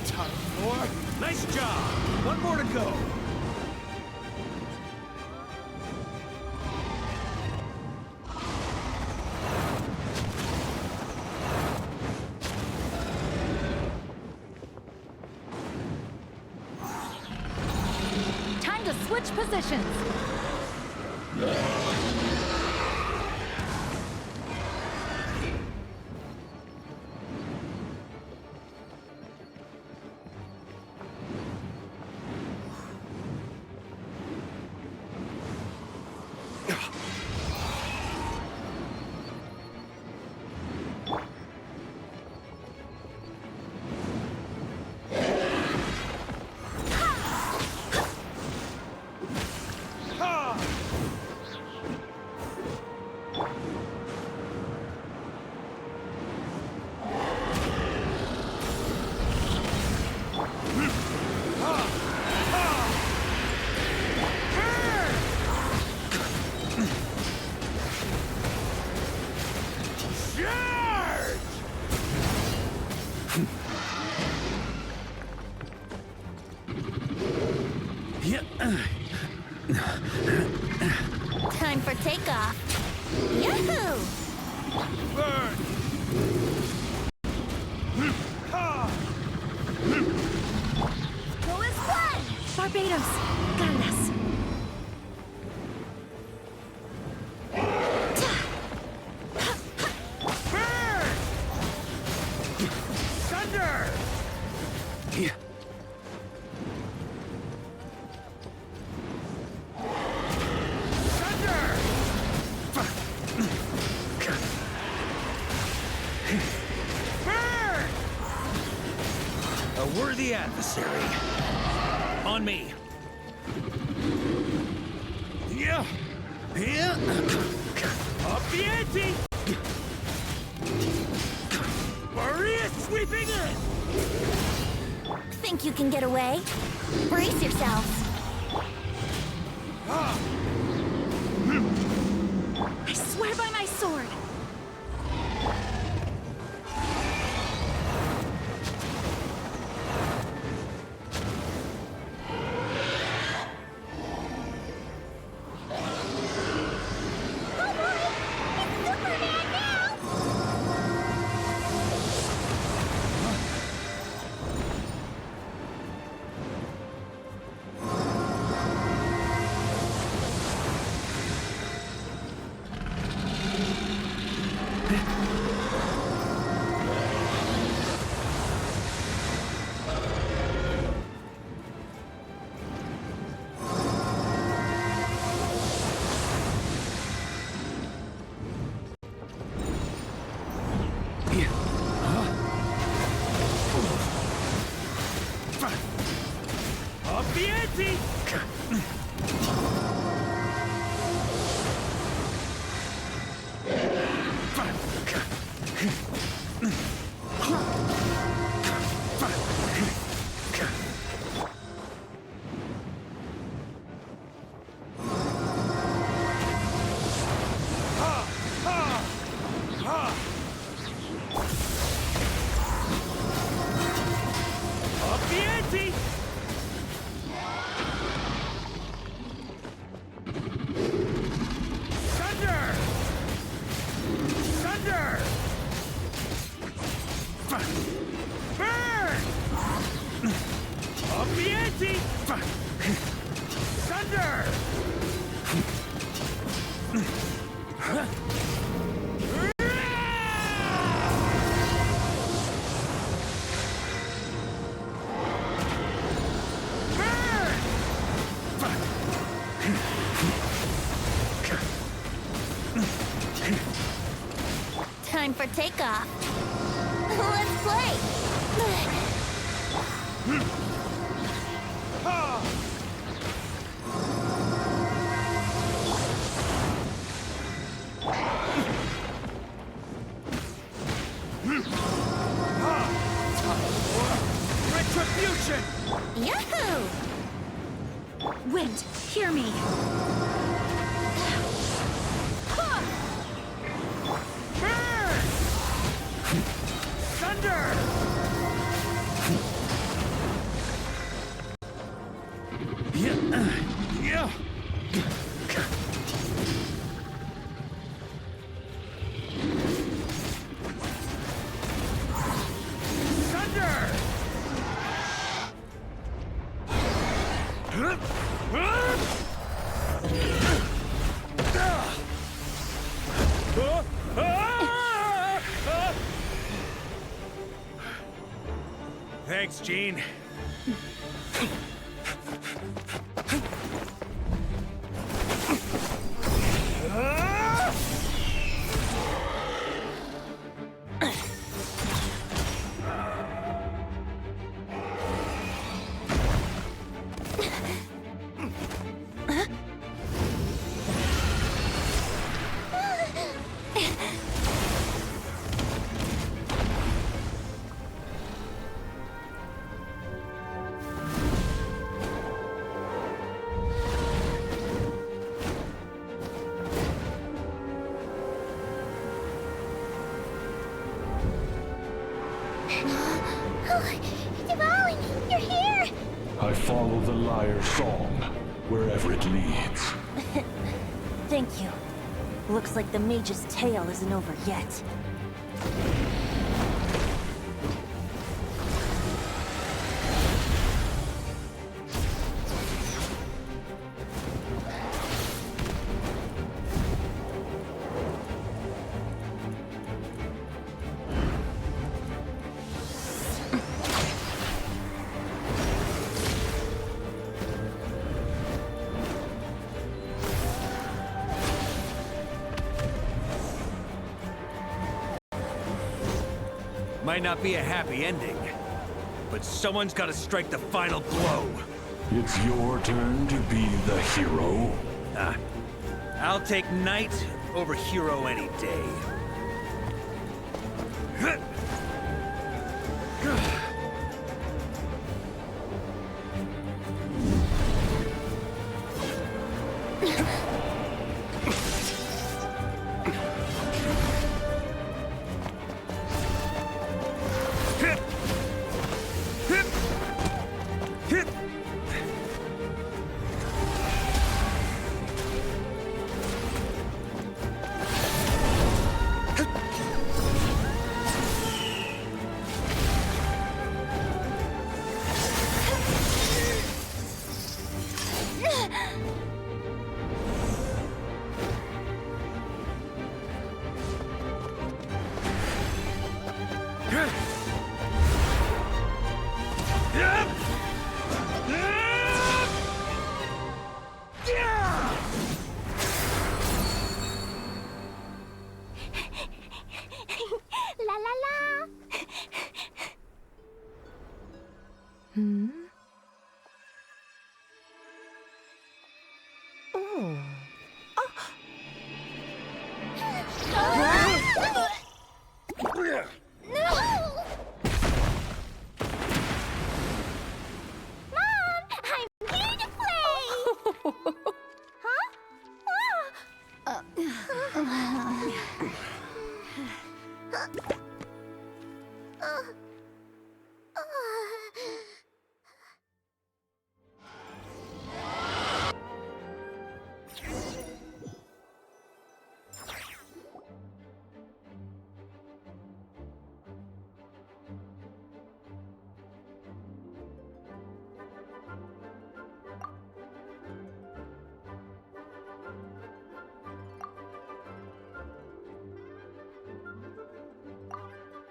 Time for... Nice job! One more to go! Time to switch positions. worthy adversary. On me. Yeah. Yeah. Up the ante. Maria sweeping in. Think you can get away? Brace yourselves. I swear by my sword! Up the ante! Up the ante! Thunder! Thunder! Burn! Up the ante! Thunder! Time for takeoff. Let's play. Retribution! Yahoo! Wind, hear me! Burn! Thunder! Yeah. Thunder! Thanks, Gene. Devouring, you're here! I follow the lyre's song, wherever it leads. Thank you. Looks like the mage's tale isn't over yet. Might not be a happy ending, but someone's gotta strike the final blow. It's your turn to be the hero. I'll take knight over hero any day. La la la! Hmm? Mom, I'm here to play!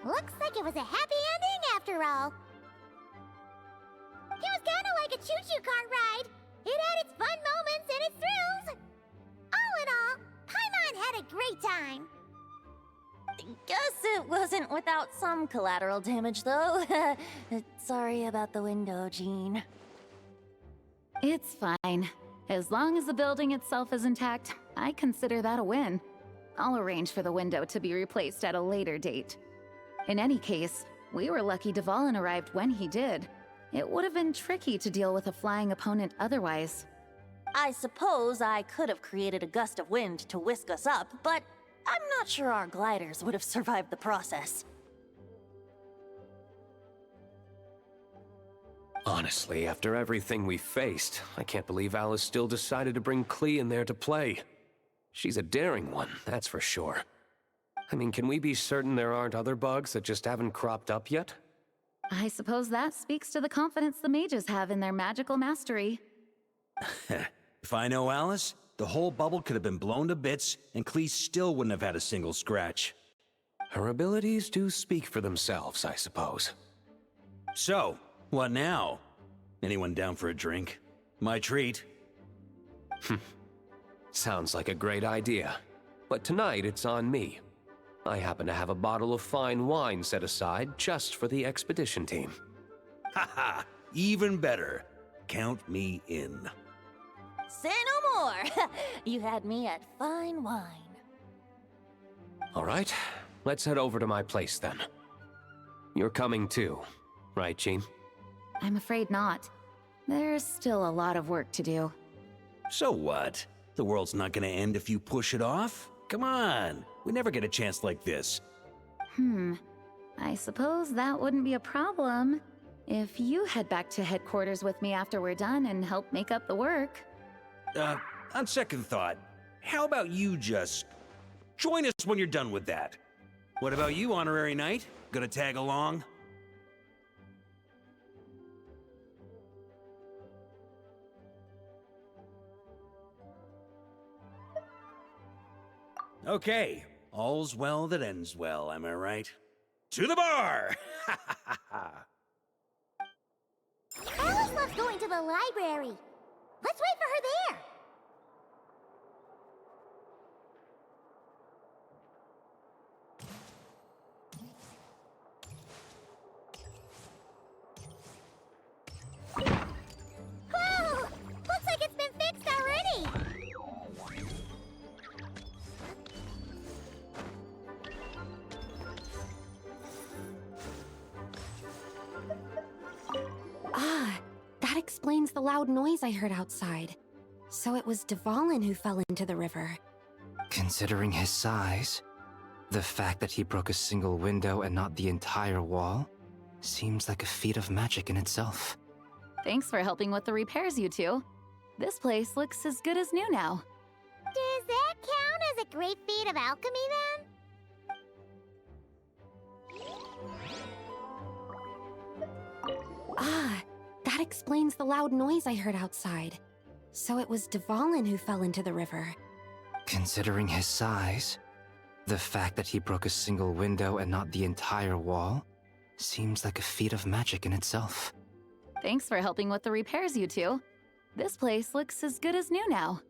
Looks like it was a happy ending after all. It was kind of like a choo-choo cart ride. It had its fun moments and its thrills. All in all, Paimon had a great time. Guess it wasn't without some collateral damage, though. Sorry about the window, Jean. It's fine. As long as the building itself is intact, I consider that a win. I'll arrange for the window to be replaced at a later date. In any case, we were lucky Dvalin arrived when he did. It would have been tricky to deal with a flying opponent otherwise. I suppose I could have created a gust of wind to whisk us up, but I'm not sure our gliders would have survived the process. Honestly, after everything we faced, I can't believe Alice still decided to bring Klee in there to play. She's a daring one, that's for sure. I mean, can we be certain there aren't other bugs that just haven't cropped up yet? I suppose that speaks to the confidence the mages have in their magical mastery. If I know Alice, the whole bubble could have been blown to bits, and Klee still wouldn't have had a single scratch. Her abilities do speak for themselves, I suppose. So, what now? Anyone down for a drink? My treat. Sounds like a great idea. But tonight it's on me. I happen to have a bottle of fine wine set aside just for the expedition team. Haha, even better. Count me in. Say no more! You had me at fine wine. All right, let's head over to my place then. You're coming too, right, Jean? I'm afraid not. There's still a lot of work to do. So what? The world's not gonna end if you push it off? Come on, we never get a chance like this. I suppose that wouldn't be a problem if you head back to headquarters with me after we're done and help make up the work. On second thought, how about you just join us when you're done with that? What about you, Honorary Knight? Gonna tag along? Okay, all's well that ends well, am I right? To the bar! Alice loves going to the library. Let's wait for her there. explains the loud noise I heard outside. So it was Dvalin who fell into the river. Considering his size, the fact that he broke a single window and not the entire wall seems like a feat of magic in itself. Thanks for helping with the repairs, you two. This place looks as good as new now. Does that count as a great feat of alchemy, then? Ah, that explains the loud noise I heard outside. So it was Dvalin who fell into the river. Considering his size, the fact that he broke a single window and not the entire wall seems like a feat of magic in itself. Thanks for helping with the repairs, you two. This place looks as good as new now.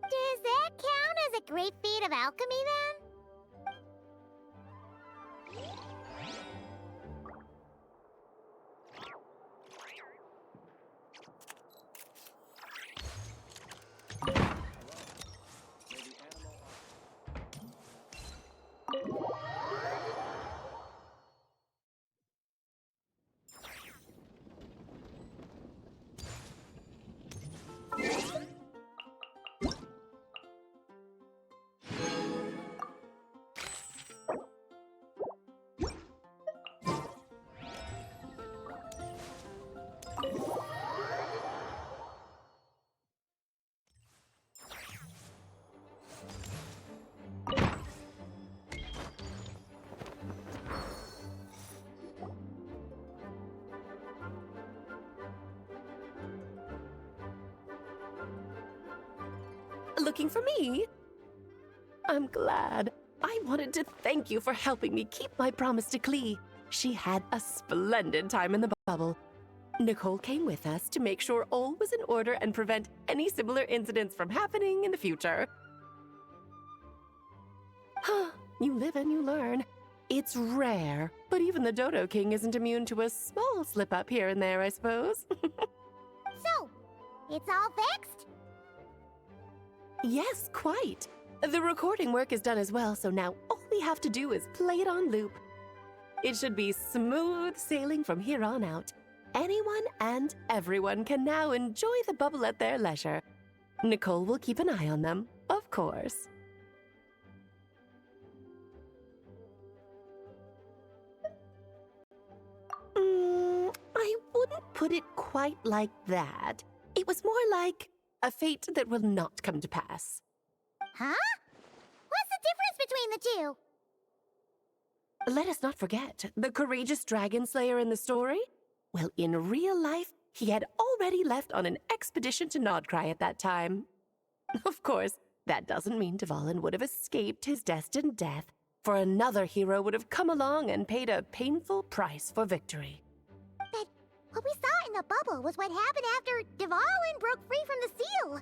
Does that count as a great feat of alchemy, then? Looking for me? I'm glad. I wanted to thank you for helping me keep my promise to Klee. She had a splendid time in the bubble. Nicole came with us to make sure all was in order and prevent any similar incidents from happening in the future. You live and you learn. It's rare, but even the Dodo King isn't immune to a small slip-up here and there, I suppose. So, it's all fixed? Yes, quite. The recording work is done as well, so now all we have to do is play it on loop. It should be smooth sailing from here on out. Anyone and everyone can now enjoy the bubble at their leisure. Nicole will keep an eye on them, of course. I wouldn't put it quite like that. It was more like a fate that will not come to pass. Huh? What's the difference between the two? Let us not forget the courageous dragon slayer in the story. Well, in real life, he had already left on an expedition to Krai at that time. Of course, that doesn't mean Dvalin would have escaped his destined death, for another hero would have come along and paid a painful price for victory. But what we saw in the bubble was what happened after Dvalin broke free from the seal.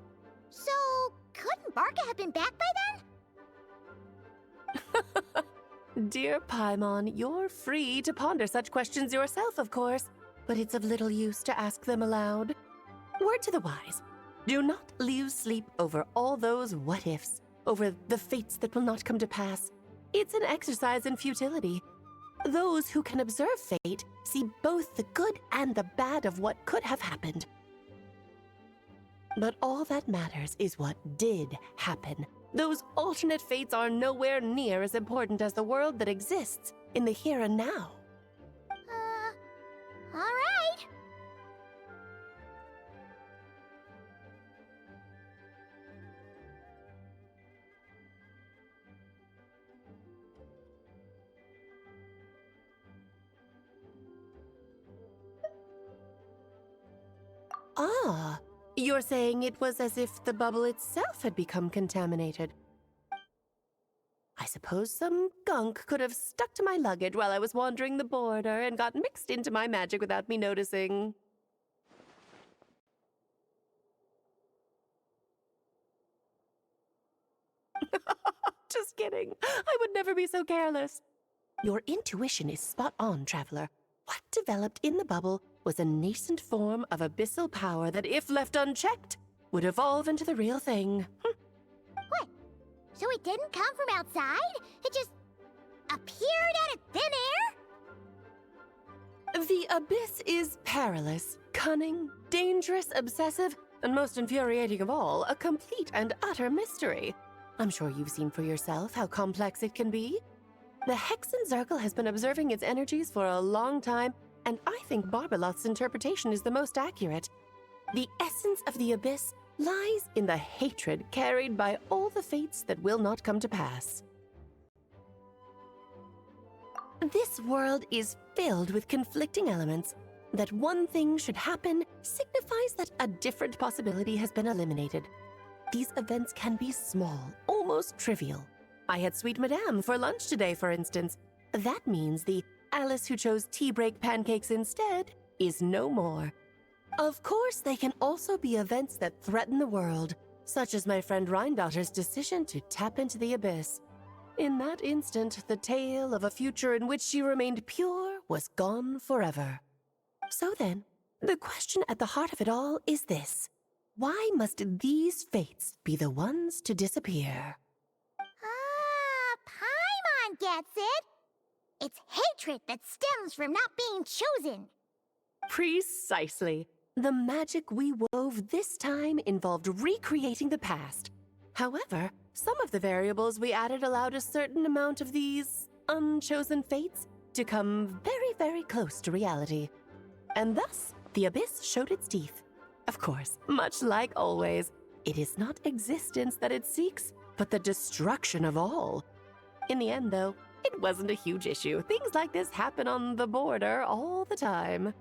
So, couldn't Barca have been back by then? Dear Paimon, you're free to ponder such questions yourself, of course, but it's of little use to ask them aloud. Word to the wise, do not lose sleep over all those what-ifs, over the fates that will not come to pass. It's an exercise in futility. Those who can observe fate see both the good and the bad of what could have happened. But all that matters is what did happen. Those alternate fates are nowhere near as important as the world that exists in the here and now. All right. Ah, you're saying it was as if the bubble itself had become contaminated. I suppose some gunk could have stuck to my luggage while I was wandering the border and got mixed into my magic without me noticing. Just kidding. I would never be so careless. Your intuition is spot on, Traveler. What developed in the bubble was a nascent form of abyssal power that, if left unchecked, would evolve into the real thing. What? So it didn't come from outside? It just appeared out of thin The Abyss is perilous, cunning, dangerous, obsessive, and most infuriating of all, a complete and utter mystery. I'm sure you've seen for yourself how complex it can be. The Hexen Circle has been observing its energies for a long time, and I think Barbalot's interpretation is the most accurate. The essence of the Abyss lies in the hatred carried by all the fates that will not come to pass. This world is filled with conflicting elements. That one thing should happen signifies that a different possibility has been eliminated. These events can be small, almost trivial. I had Sweet Madame for lunch today, for instance. That means the Alice who chose tea break pancakes instead is no more. Of course, they can also be events that threaten the world, such as my friend Rhindotter's decision to tap into the Abyss. In that instant, the tale of a future in which she remained pure was gone forever. So then, the question at the heart of it all is this. Why must these fates be the ones to disappear? Paimon gets it! It's hatred that stems from not being chosen. Precisely. The magic we wove this time involved recreating the past. However, some of the variables we added allowed a certain amount of these unchosen fates to come very, very close to reality. And thus, the Abyss showed its teeth. Of course, much like always, it is not existence that it seeks, but the destruction of all. In the end, though, it wasn't a huge issue. Things like this happen on the border all the time.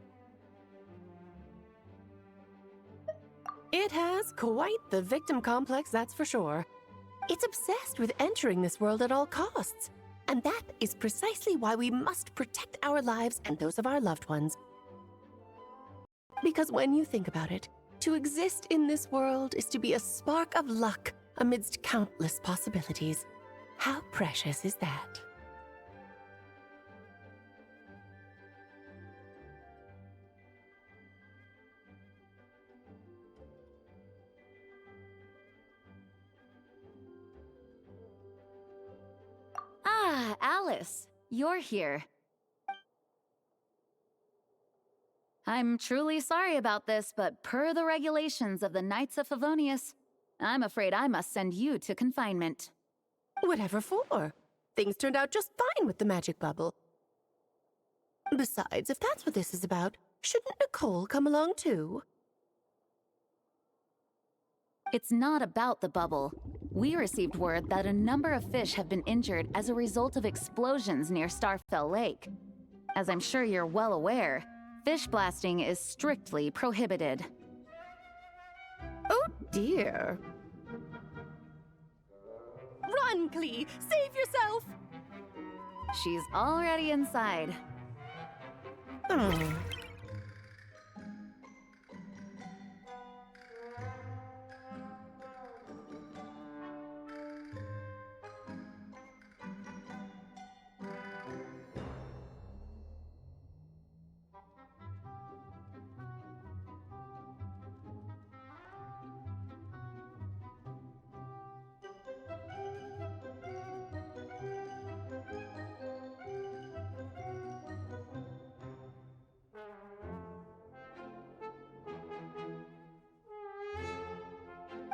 It has quite the victim complex, that's for sure. It's obsessed with entering this world at all costs. And that is precisely why we must protect our lives and those of our loved ones. Because when you think about it, to exist in this world is to be a spark of luck amidst countless possibilities. How precious is that? Ah, Alice, you're here. I'm truly sorry about this, but per the regulations of the Knights of Favonius, I'm afraid I must send you to confinement. Whatever for? Things turned out just fine with the magic bubble. Besides, if that's what this is about, shouldn't Nicole come along too? It's not about the bubble. We received word that a number of fish have been injured as a result of explosions near Starfell Lake. As I'm sure you're well aware, fish blasting is strictly prohibited. Oh dear. Run, Klee! Save yourself! She's already inside.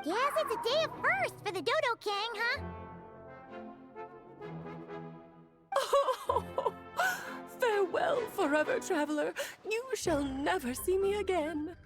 Guess it's a day of first for the Dodo King, huh? Oh, farewell, forever traveler. You shall never see me again.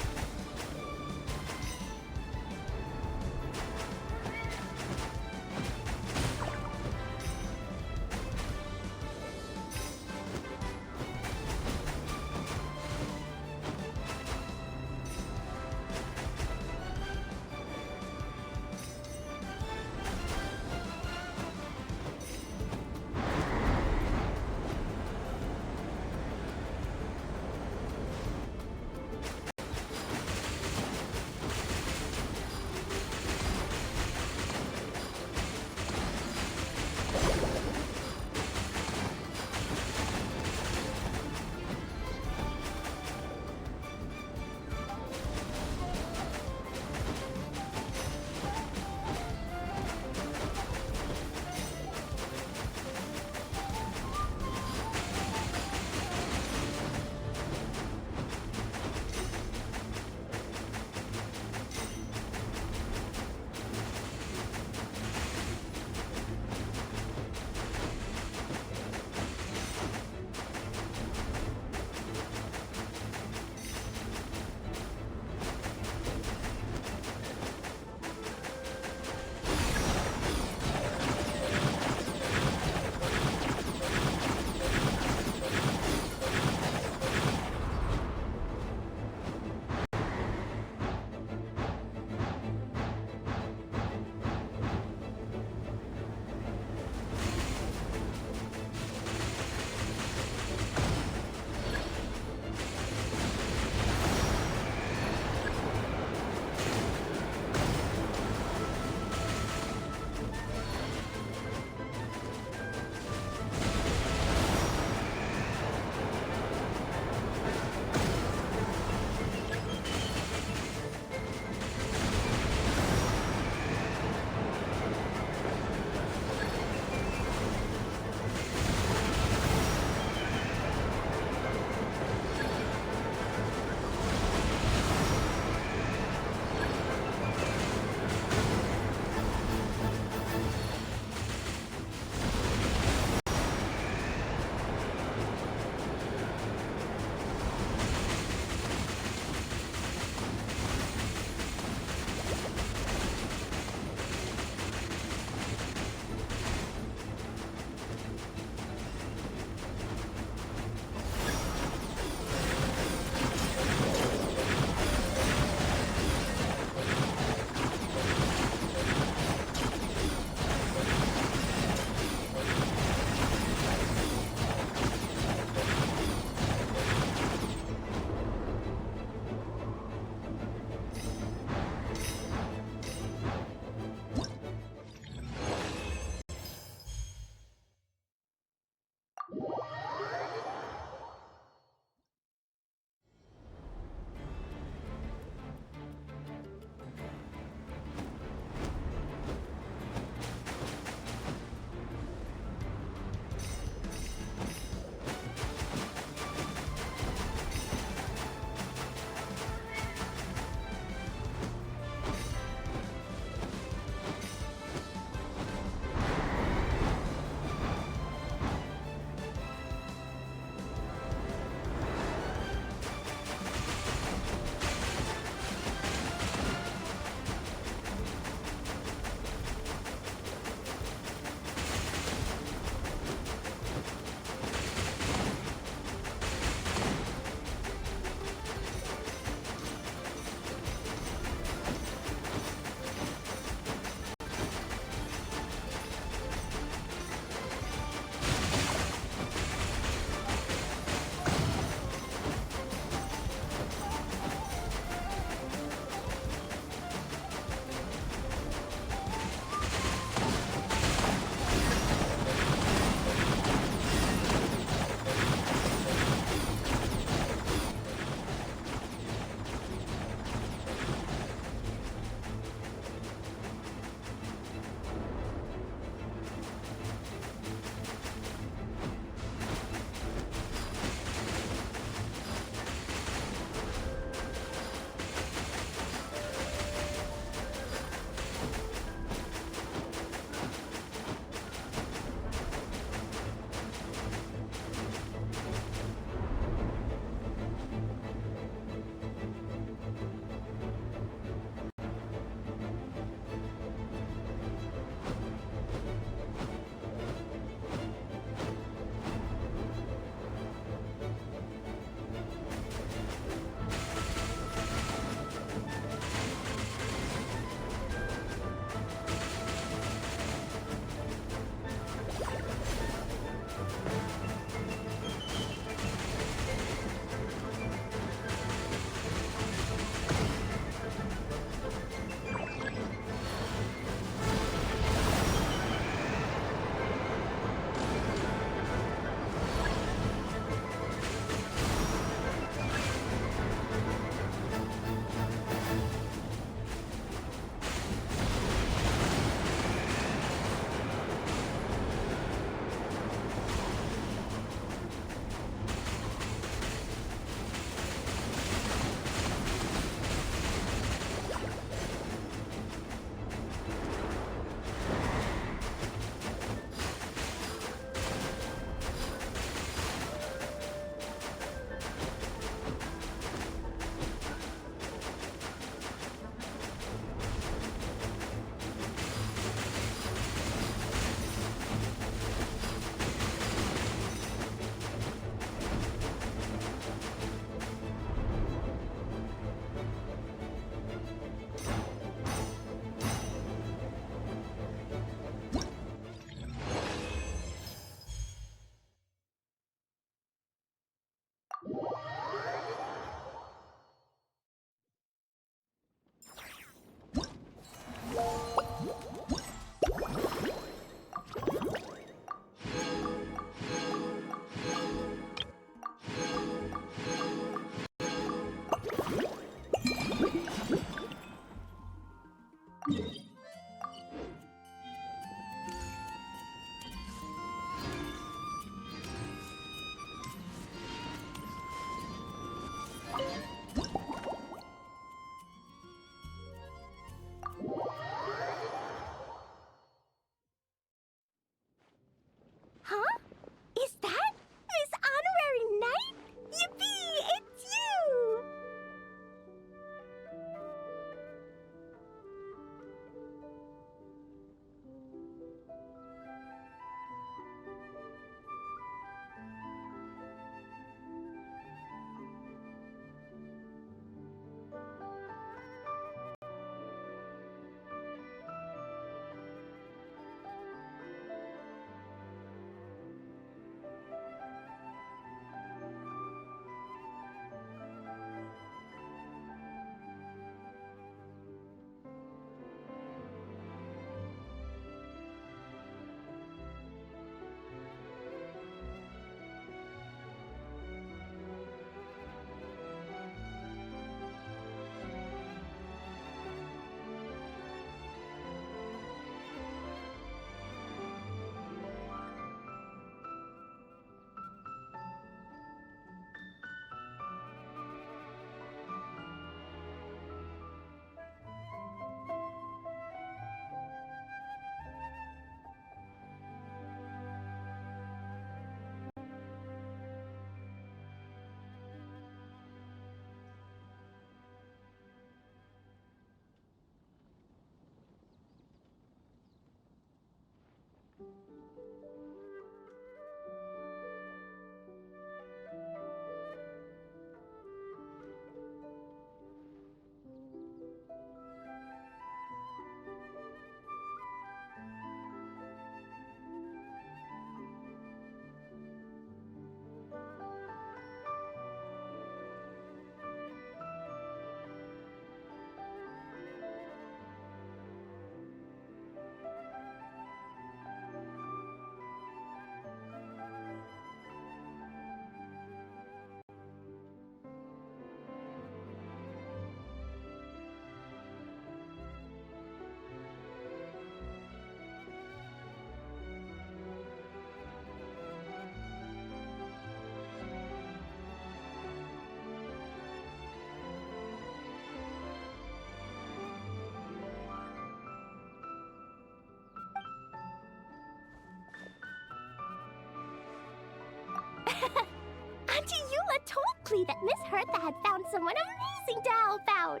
Auntie Eula told Klee that Miss Hertha had found someone amazing to help out.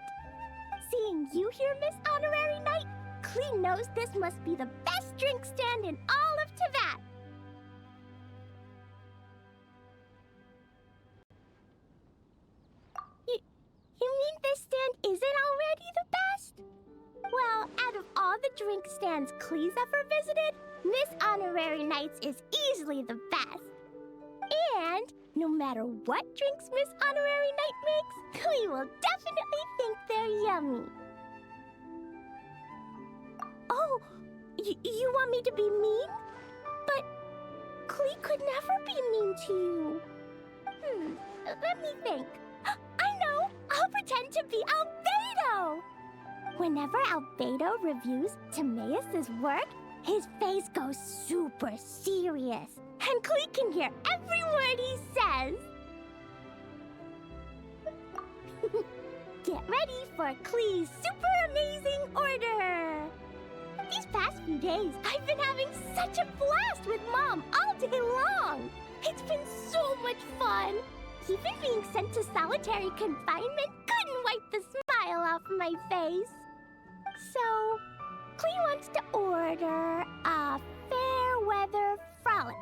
Seeing you here, Miss Honorary Knight, Klee knows this must be the best drink stand in all of Teyvat. You mean this stand isn't already the best? Well, out of all the drink stands Klee's ever visited, Miss Honorary Knight's is easily the best. And no matter what drinks Miss Honorary Knight makes, Klee will definitely think they're yummy. Oh, you want me to be mean? But Klee could never be mean to you. Let me think. I know! I'll pretend to be Albedo! Whenever Albedo reviews Timaeus' work, his face goes super serious, and Klee can hear every word he says. Get ready for Klee's super amazing order! These past few days, I've been having such a blast with Mom all day long! It's been so much fun! Even being sent to solitary confinement couldn't wipe the smile off my face. So, Klee wants to order a fair weather frolic.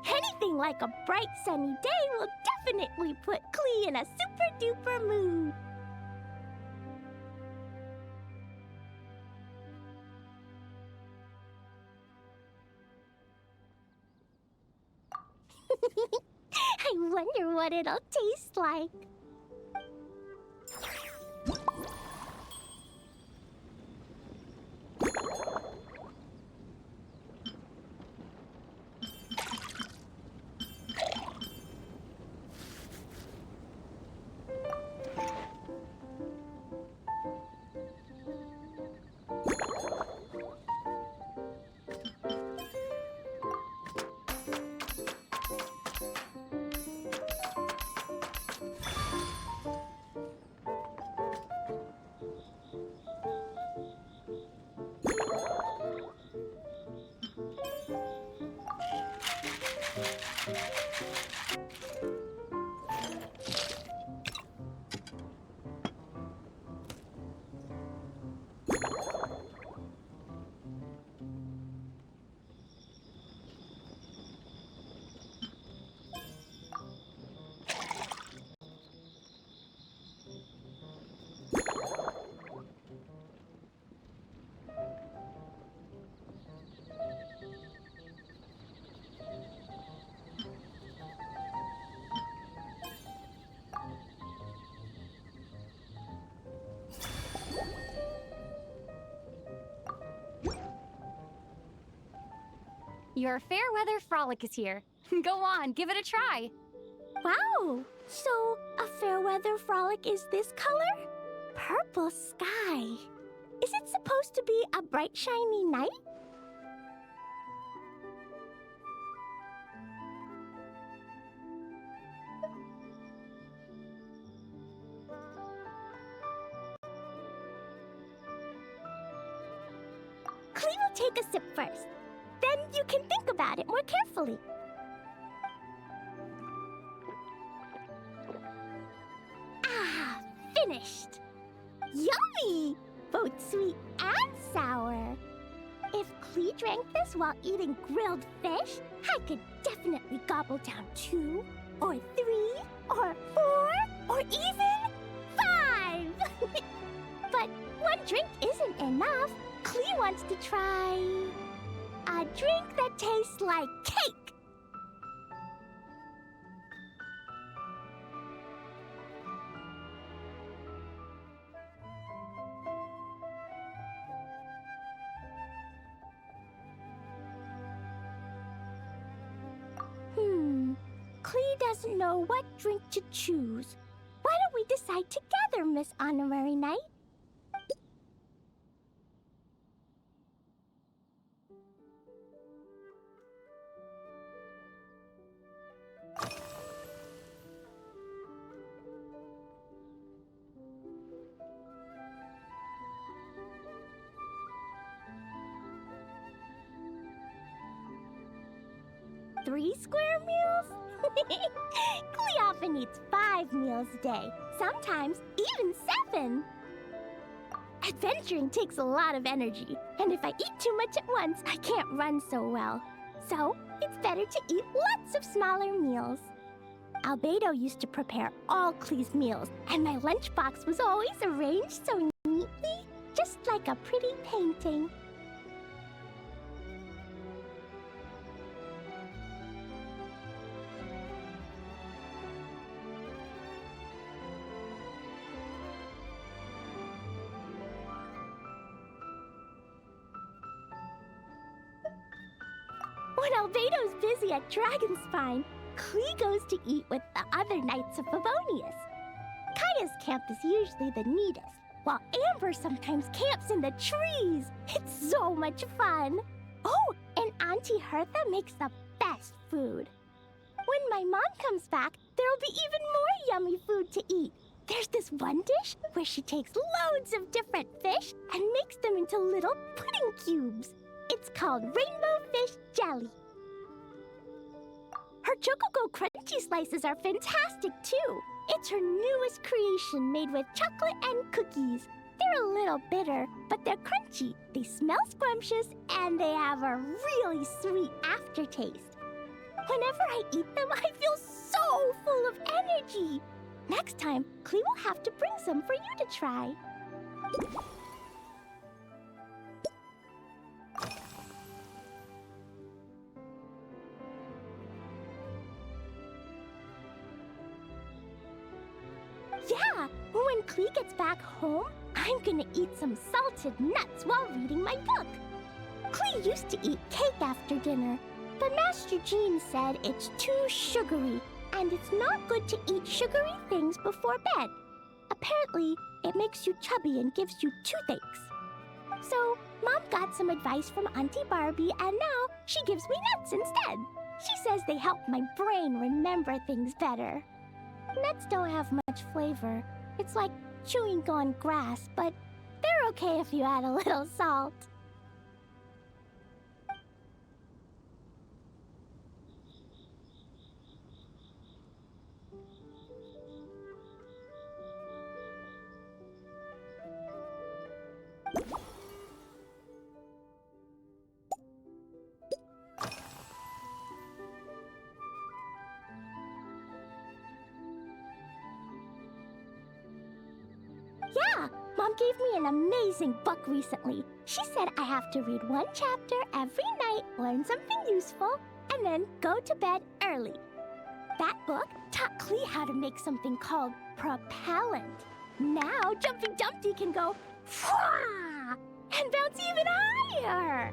Anything like a bright sunny day will definitely put Klee in a super duper mood. I wonder what it'll taste like. Your fair weather frolic is here. Go on, give it a try. Wow! So, a fair weather frolic is this color? Purple sky. Is it supposed to be a bright, shiny night? Klee will take a sip first. Then you can think about it more carefully. Ah, finished! Yummy! Both sweet and sour. If Klee drank this while eating grilled fish, I could definitely gobble down 2, or 3, or 4, or even 5! But one drink isn't enough. Klee wants to try a drink that tastes like cake. Klee doesn't know what drink to choose. Why don't we decide together, Miss Honorary Knight? Three square meals? Klee often eats 5 meals a day, sometimes even 7. Adventuring takes a lot of energy, and if I eat too much at once, I can't run so well. So, it's better to eat lots of smaller meals. Albedo used to prepare all Klee's meals, and my lunchbox was always arranged so neatly, just like a pretty painting. When Albedo's busy at Dragonspine, Klee goes to eat with the other Knights of Favonius. Kaya's camp is usually the neatest, while Amber sometimes camps in the trees. It's so much fun. Oh, and Auntie Hertha makes the best food. When my mom comes back, there'll be even more yummy food to eat. There's this one dish where she takes loads of different fish and makes them into little pudding cubes. It's called rainbow fish jelly. Her Chocogo Crunchy slices are fantastic too. It's her newest creation made with chocolate and cookies. They're a little bitter, but they're crunchy. They smell scrumptious, and they have a really sweet aftertaste. Whenever I eat them, I feel so full of energy. Next time, Klee will have to bring some for you to try. Yeah, when Klee gets back home, I'm gonna eat some salted nuts while reading my book. Klee used to eat cake after dinner, but Master Jean said it's too sugary, and it's not good to eat sugary things before bed. Apparently, it makes you chubby and gives you toothaches. So, Mom got some advice from Auntie Barbie, and now she gives me nuts instead. She says they help my brain remember things better. Nuts don't have much flavor. It's like chewing on grass, but they're okay if you add a little salt. Yeah, Mom gave me an amazing book recently. She said I have to read one chapter every night, learn something useful, and then go to bed early. That book taught Klee how to make something called propellant. Now Jumping Dumpty can go Fwah! And bounce even higher.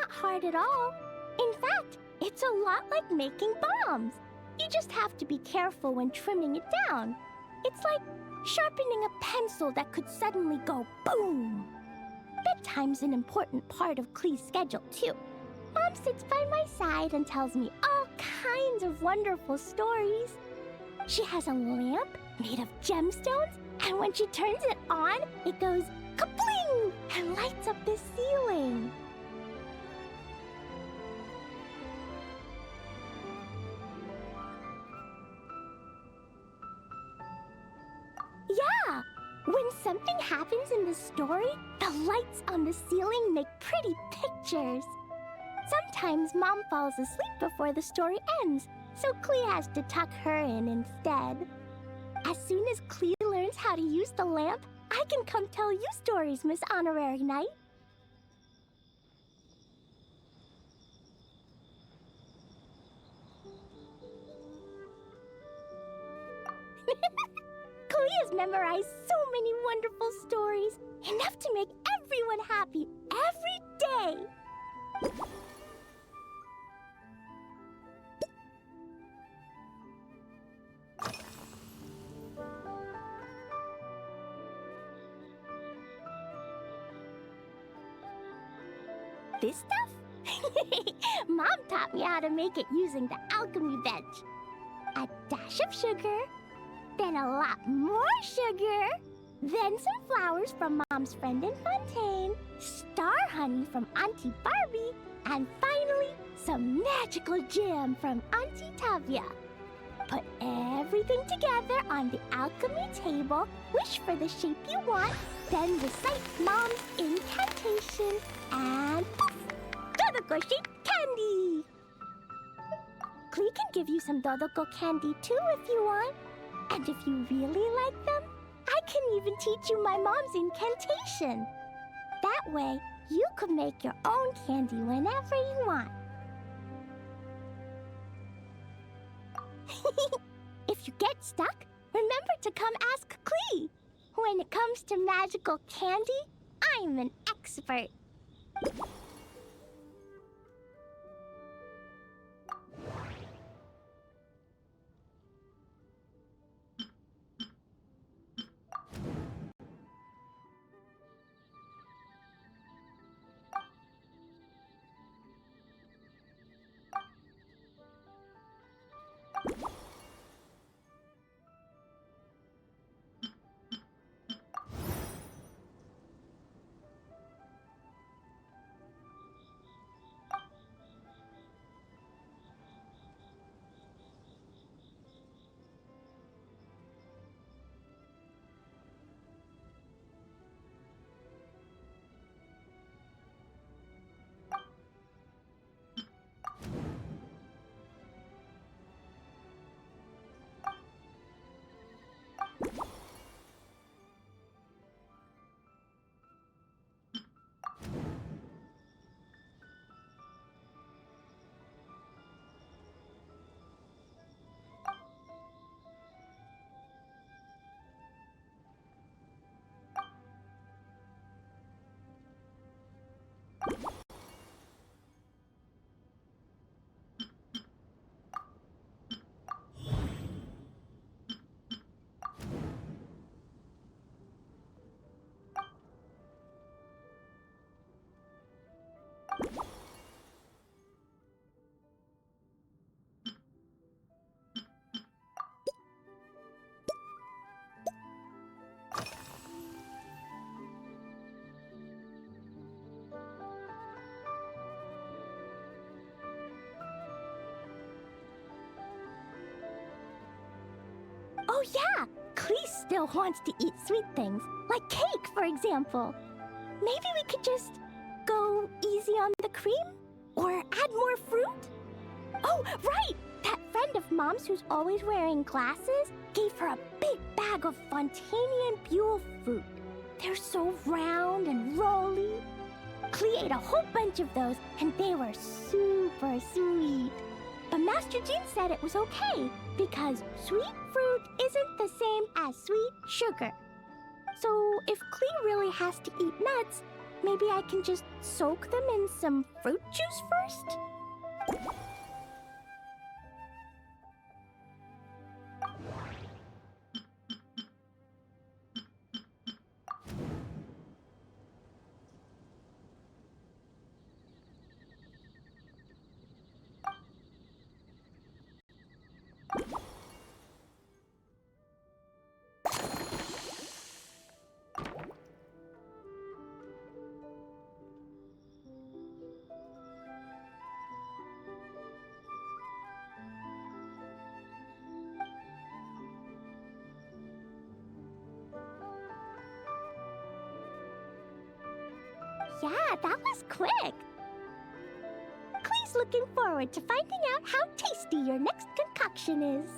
not hard at all. In fact, it's a lot like making bombs. You just have to be careful when trimming it down. It's like sharpening a pencil that could suddenly go boom. Bedtime's an important part of Klee's schedule, too. Mom sits by my side and tells me all kinds of wonderful stories. She has a lamp made of gemstones, and when she turns it on, it goes kabling and lights up the ceiling. Yeah! When something happens in the story, the lights on the ceiling make pretty pictures. Sometimes Mom falls asleep before the story ends, so Klee has to tuck her in instead. As soon as Klee learns how to use the lamp, I can come tell you stories, Miss Honorary Knight. Klee has memorized so many wonderful stories, enough to make everyone happy every day. This stuff? Mom taught me how to make it using the alchemy bench. A dash of sugar, then a lot more sugar, then some flowers from Mom's friend in Fontaine, star honey from Auntie Barbie, and finally, some magical jam from Auntie Tavia. Put everything together on the alchemy table, wish for the shape you want, then recite Mom's incantation, and poof! Dodoko-shaped candy! Klee can give you some Dodoko candy too if you want. And if you really like them, I can even teach you my mom's incantation. That way, you could make your own candy whenever you want. If you get stuck, remember to come ask Klee. When it comes to magical candy, I'm an expert. Oh yeah, Klee still wants to eat sweet things, like cake, for example. Maybe we could just go easy on the cream? Or add more fruit? Oh, right! That friend of Mom's who's always wearing glasses gave her a big bag of Fontanian Buell fruit. They're so round and rolly. Klee ate a whole bunch of those, and they were super sweet. But Master Jean said it was okay, because sweet fruit isn't the same as sweet sugar. So if Klee really has to eat nuts, maybe I can just soak them in some fruit juice first? Yeah, that was quick. Klee's looking forward to finding out how tasty your next concoction is.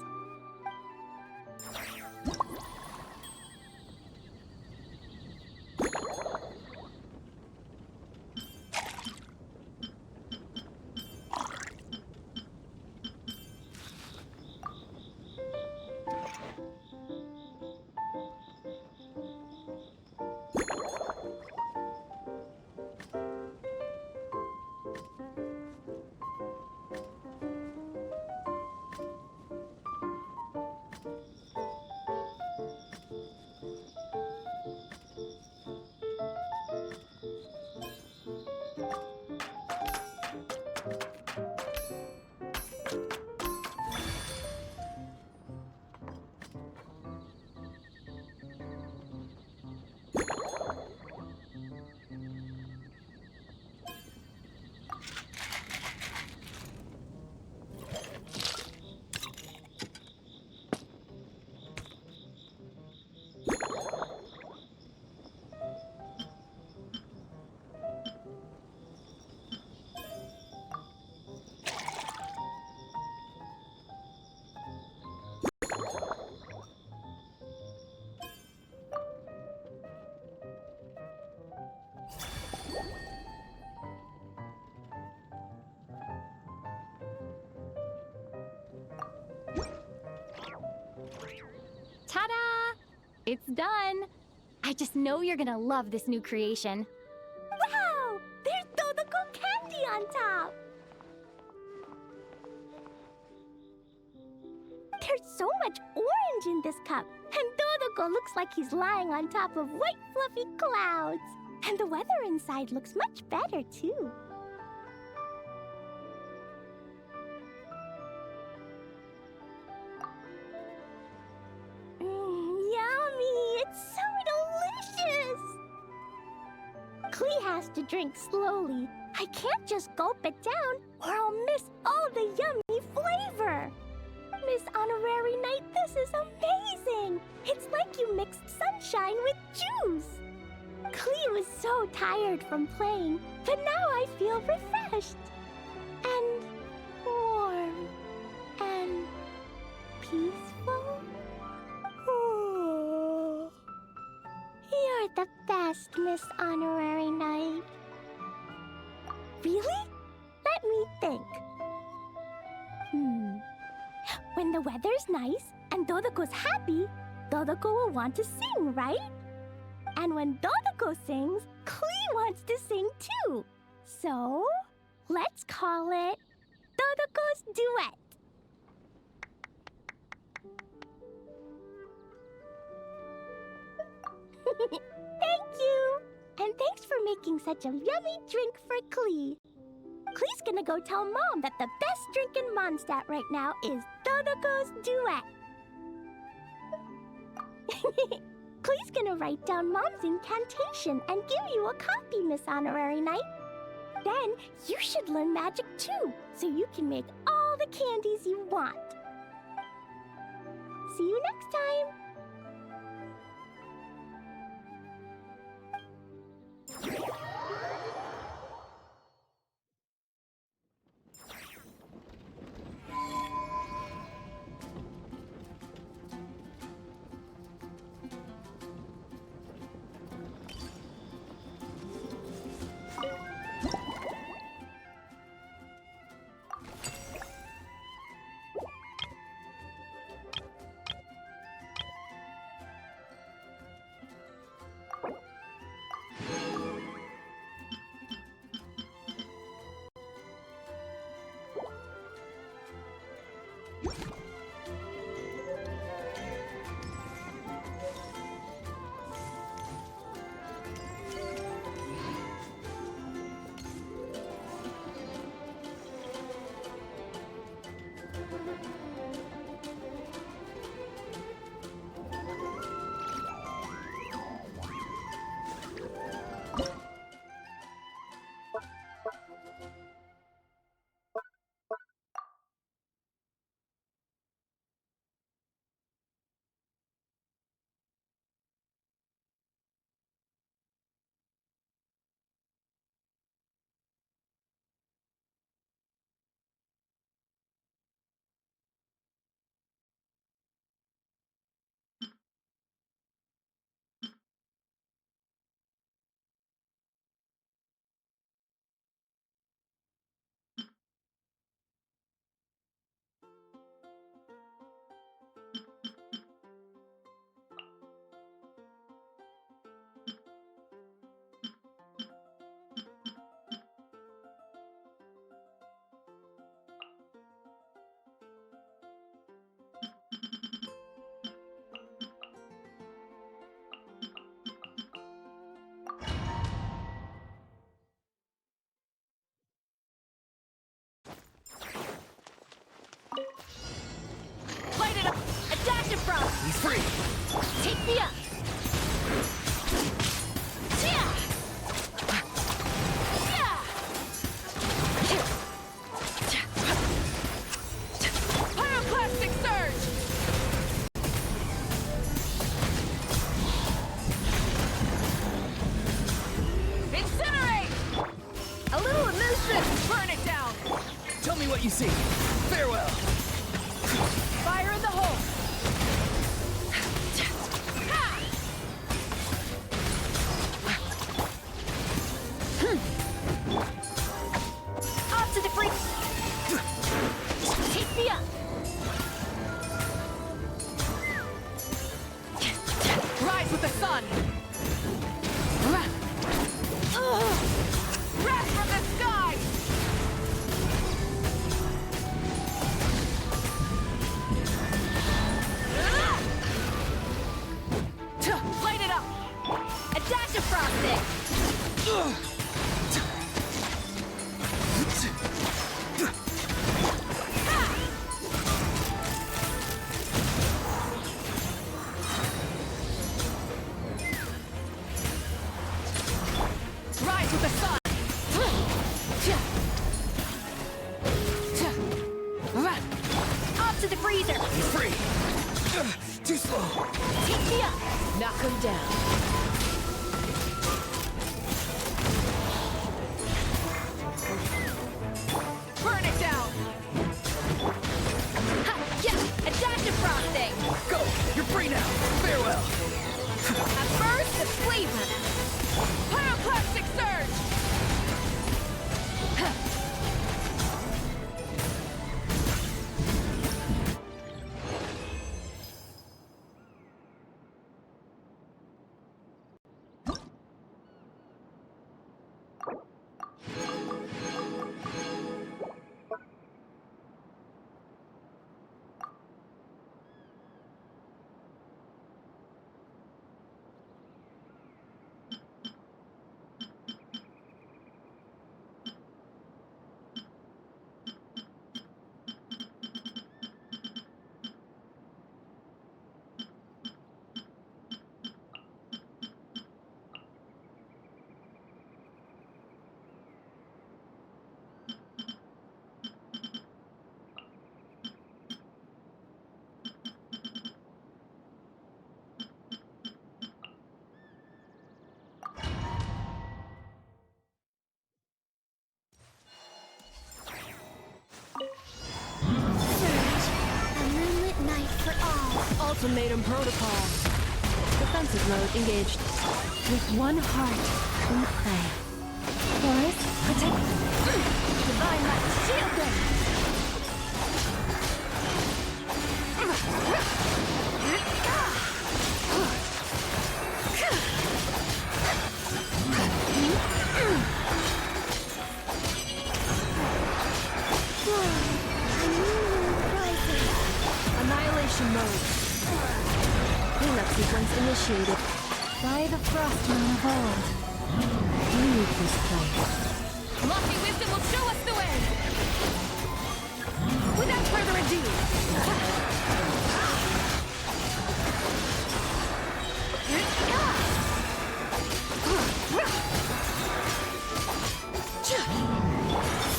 Ta-da! It's done! I just know you're gonna love this new creation. Wow! There's Dodoko candy on top! There's so much orange in this cup, and Dodoko looks like he's lying on top of white fluffy clouds. And the weather inside looks much better, too. Yummy! It's so delicious! Klee has to drink slowly. I can't just gulp it down, or I'll miss all the yummy flavor. Miss Honorary Knight, this is amazing! It's like you mixed sunshine with juice. Klee was so tired from playing, but now I feel refreshed. And warm. And peaceful. Ooh. You're the best, Miss Honorary Knight. Really? Let me think. When the weather's nice and Dodoko's happy, Dodoko will want to sing, right? And when Dodoko sings, Klee wants to sing too. So, let's call it Dodoko's Duet. Thank you! And thanks for making such a yummy drink for Klee. Klee's gonna go tell Mom that the best drink in Mondstadt right now is Dodoko's Duet. Klee's gonna write down Mom's incantation and give you a copy, Miss Honorary Knight. Then you should learn magic too, so you can make all the candies you want. See you next time! Light it up! A dash of frost! He's free! Take me up! Yeah! Pyroclastic surge! Incinerate! A little elusive! Burn it down! Tell me what you see. Farewell! Fire in the hole! Off to the free! Take me up! Rise with the sun! Wrath from the sky! Light it up! A dash of frosting! Rise with the sun! Off to the freezer! He's free! Too slow! Take me up! Knock him down. Burn it down! Ha! Yeah! A dash of frosting! Go! You're free now! Farewell! A burst of flavor! Pyroclastic surge! Ultimatum protocol. Defensive mode engaged. With one heart, we pray. Forest, protect. Divine light, shield them! A new moon rises. Annihilation mode. Cleanup sequence initiated. By the frost moon of old. Leave this place. Lofty wisdom will show us the way! Without further ado!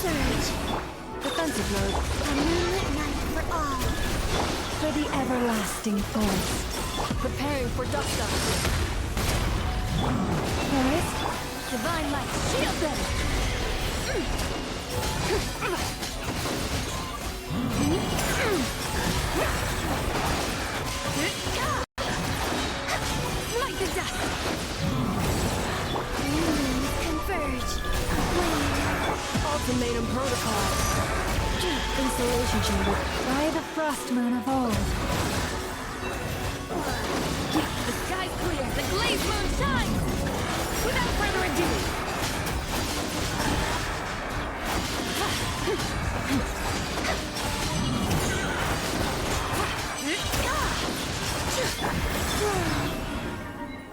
Surge. Defensive mode. A moonlit night for all. For the everlasting forest. Preparing for dust up. Forest? Divine light, shield them! Light the dust! Moons converge. Ultimatum protocol. Insulation chamber. By the frost moon of old. The sky's clear, the glazed moon shines! Without further ado!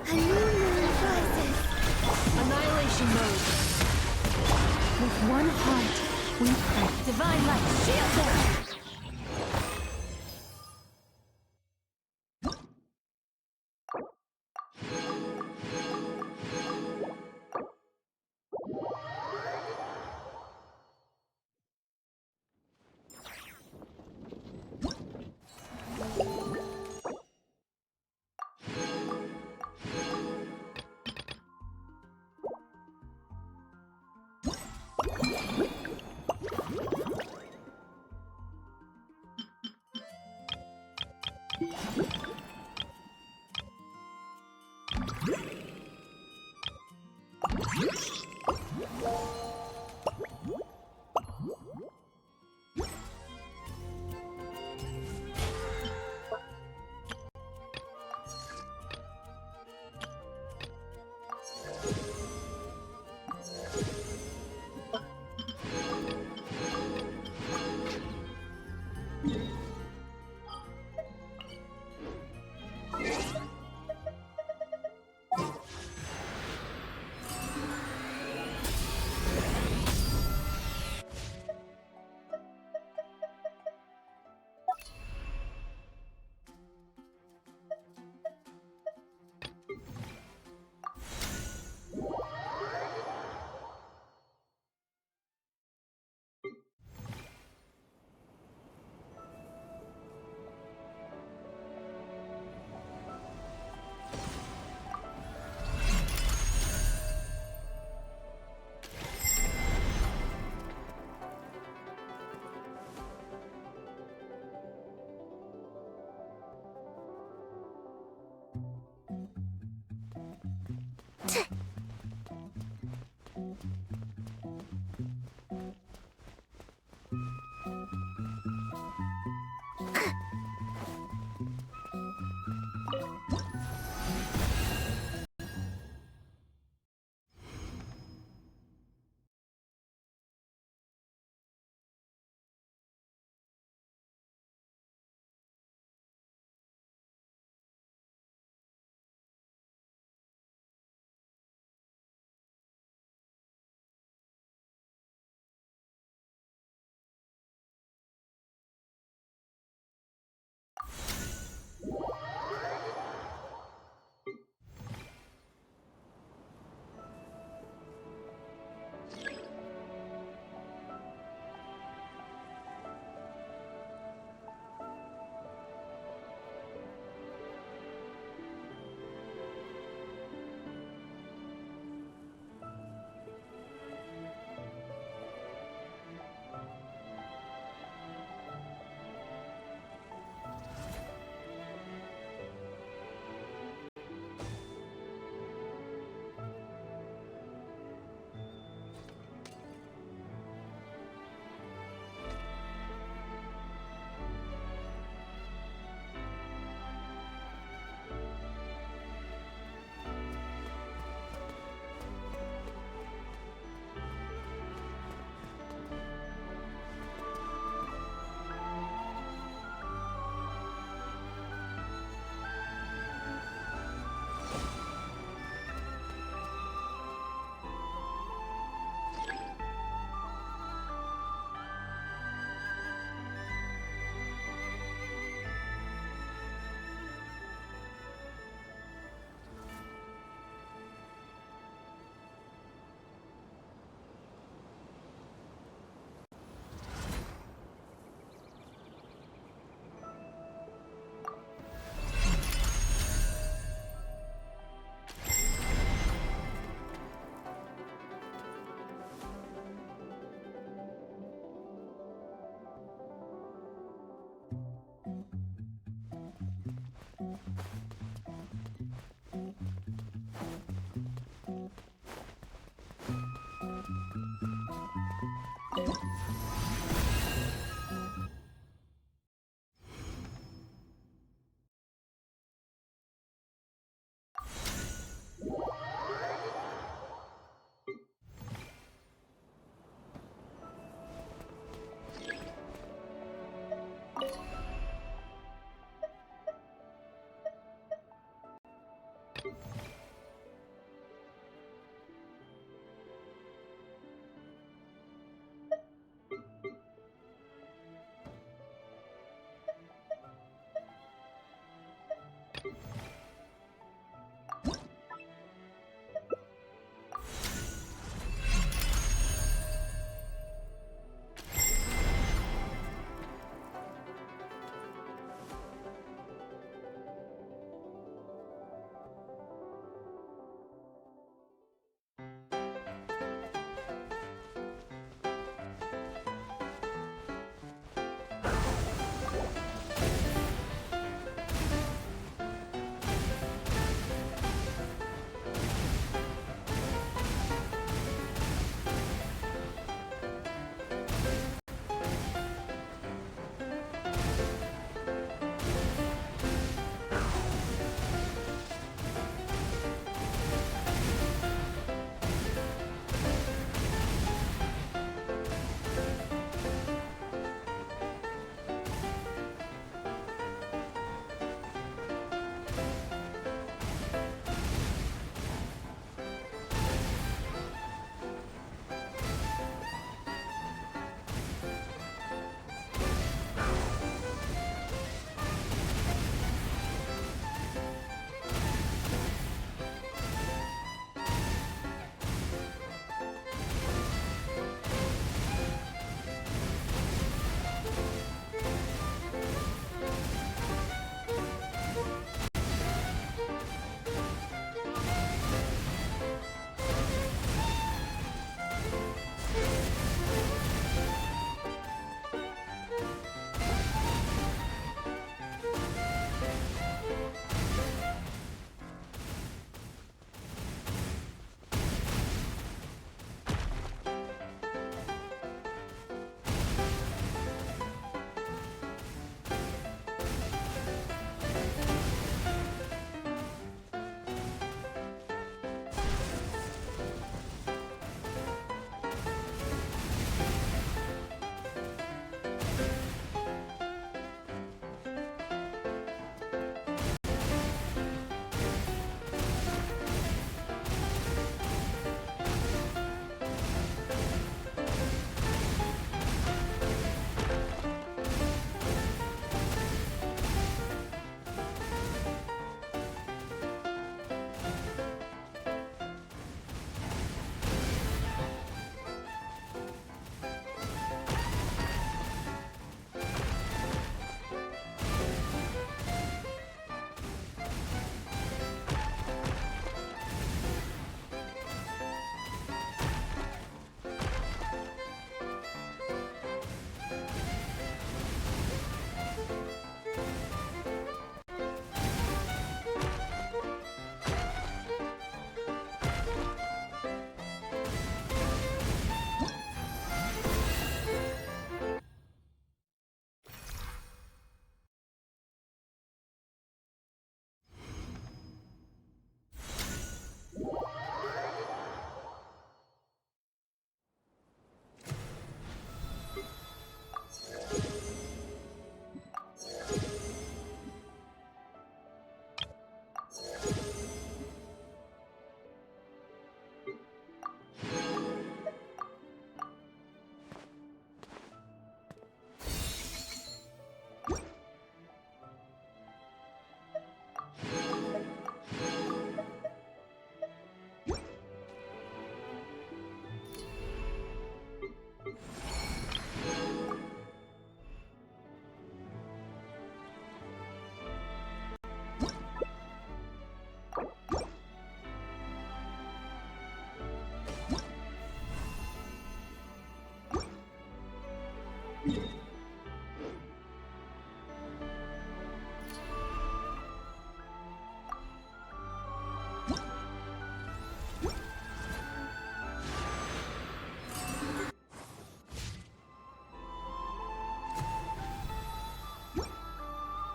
A new moon rises. Annihilation mode. With one heart, we pray. Divine light, shield them!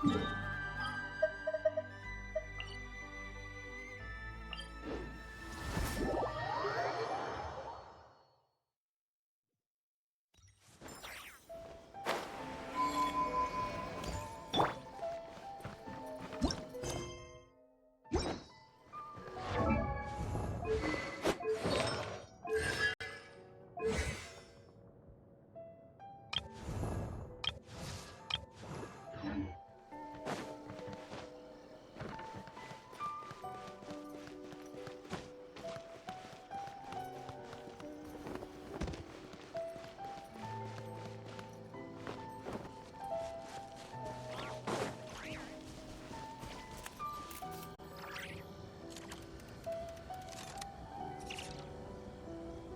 Huh?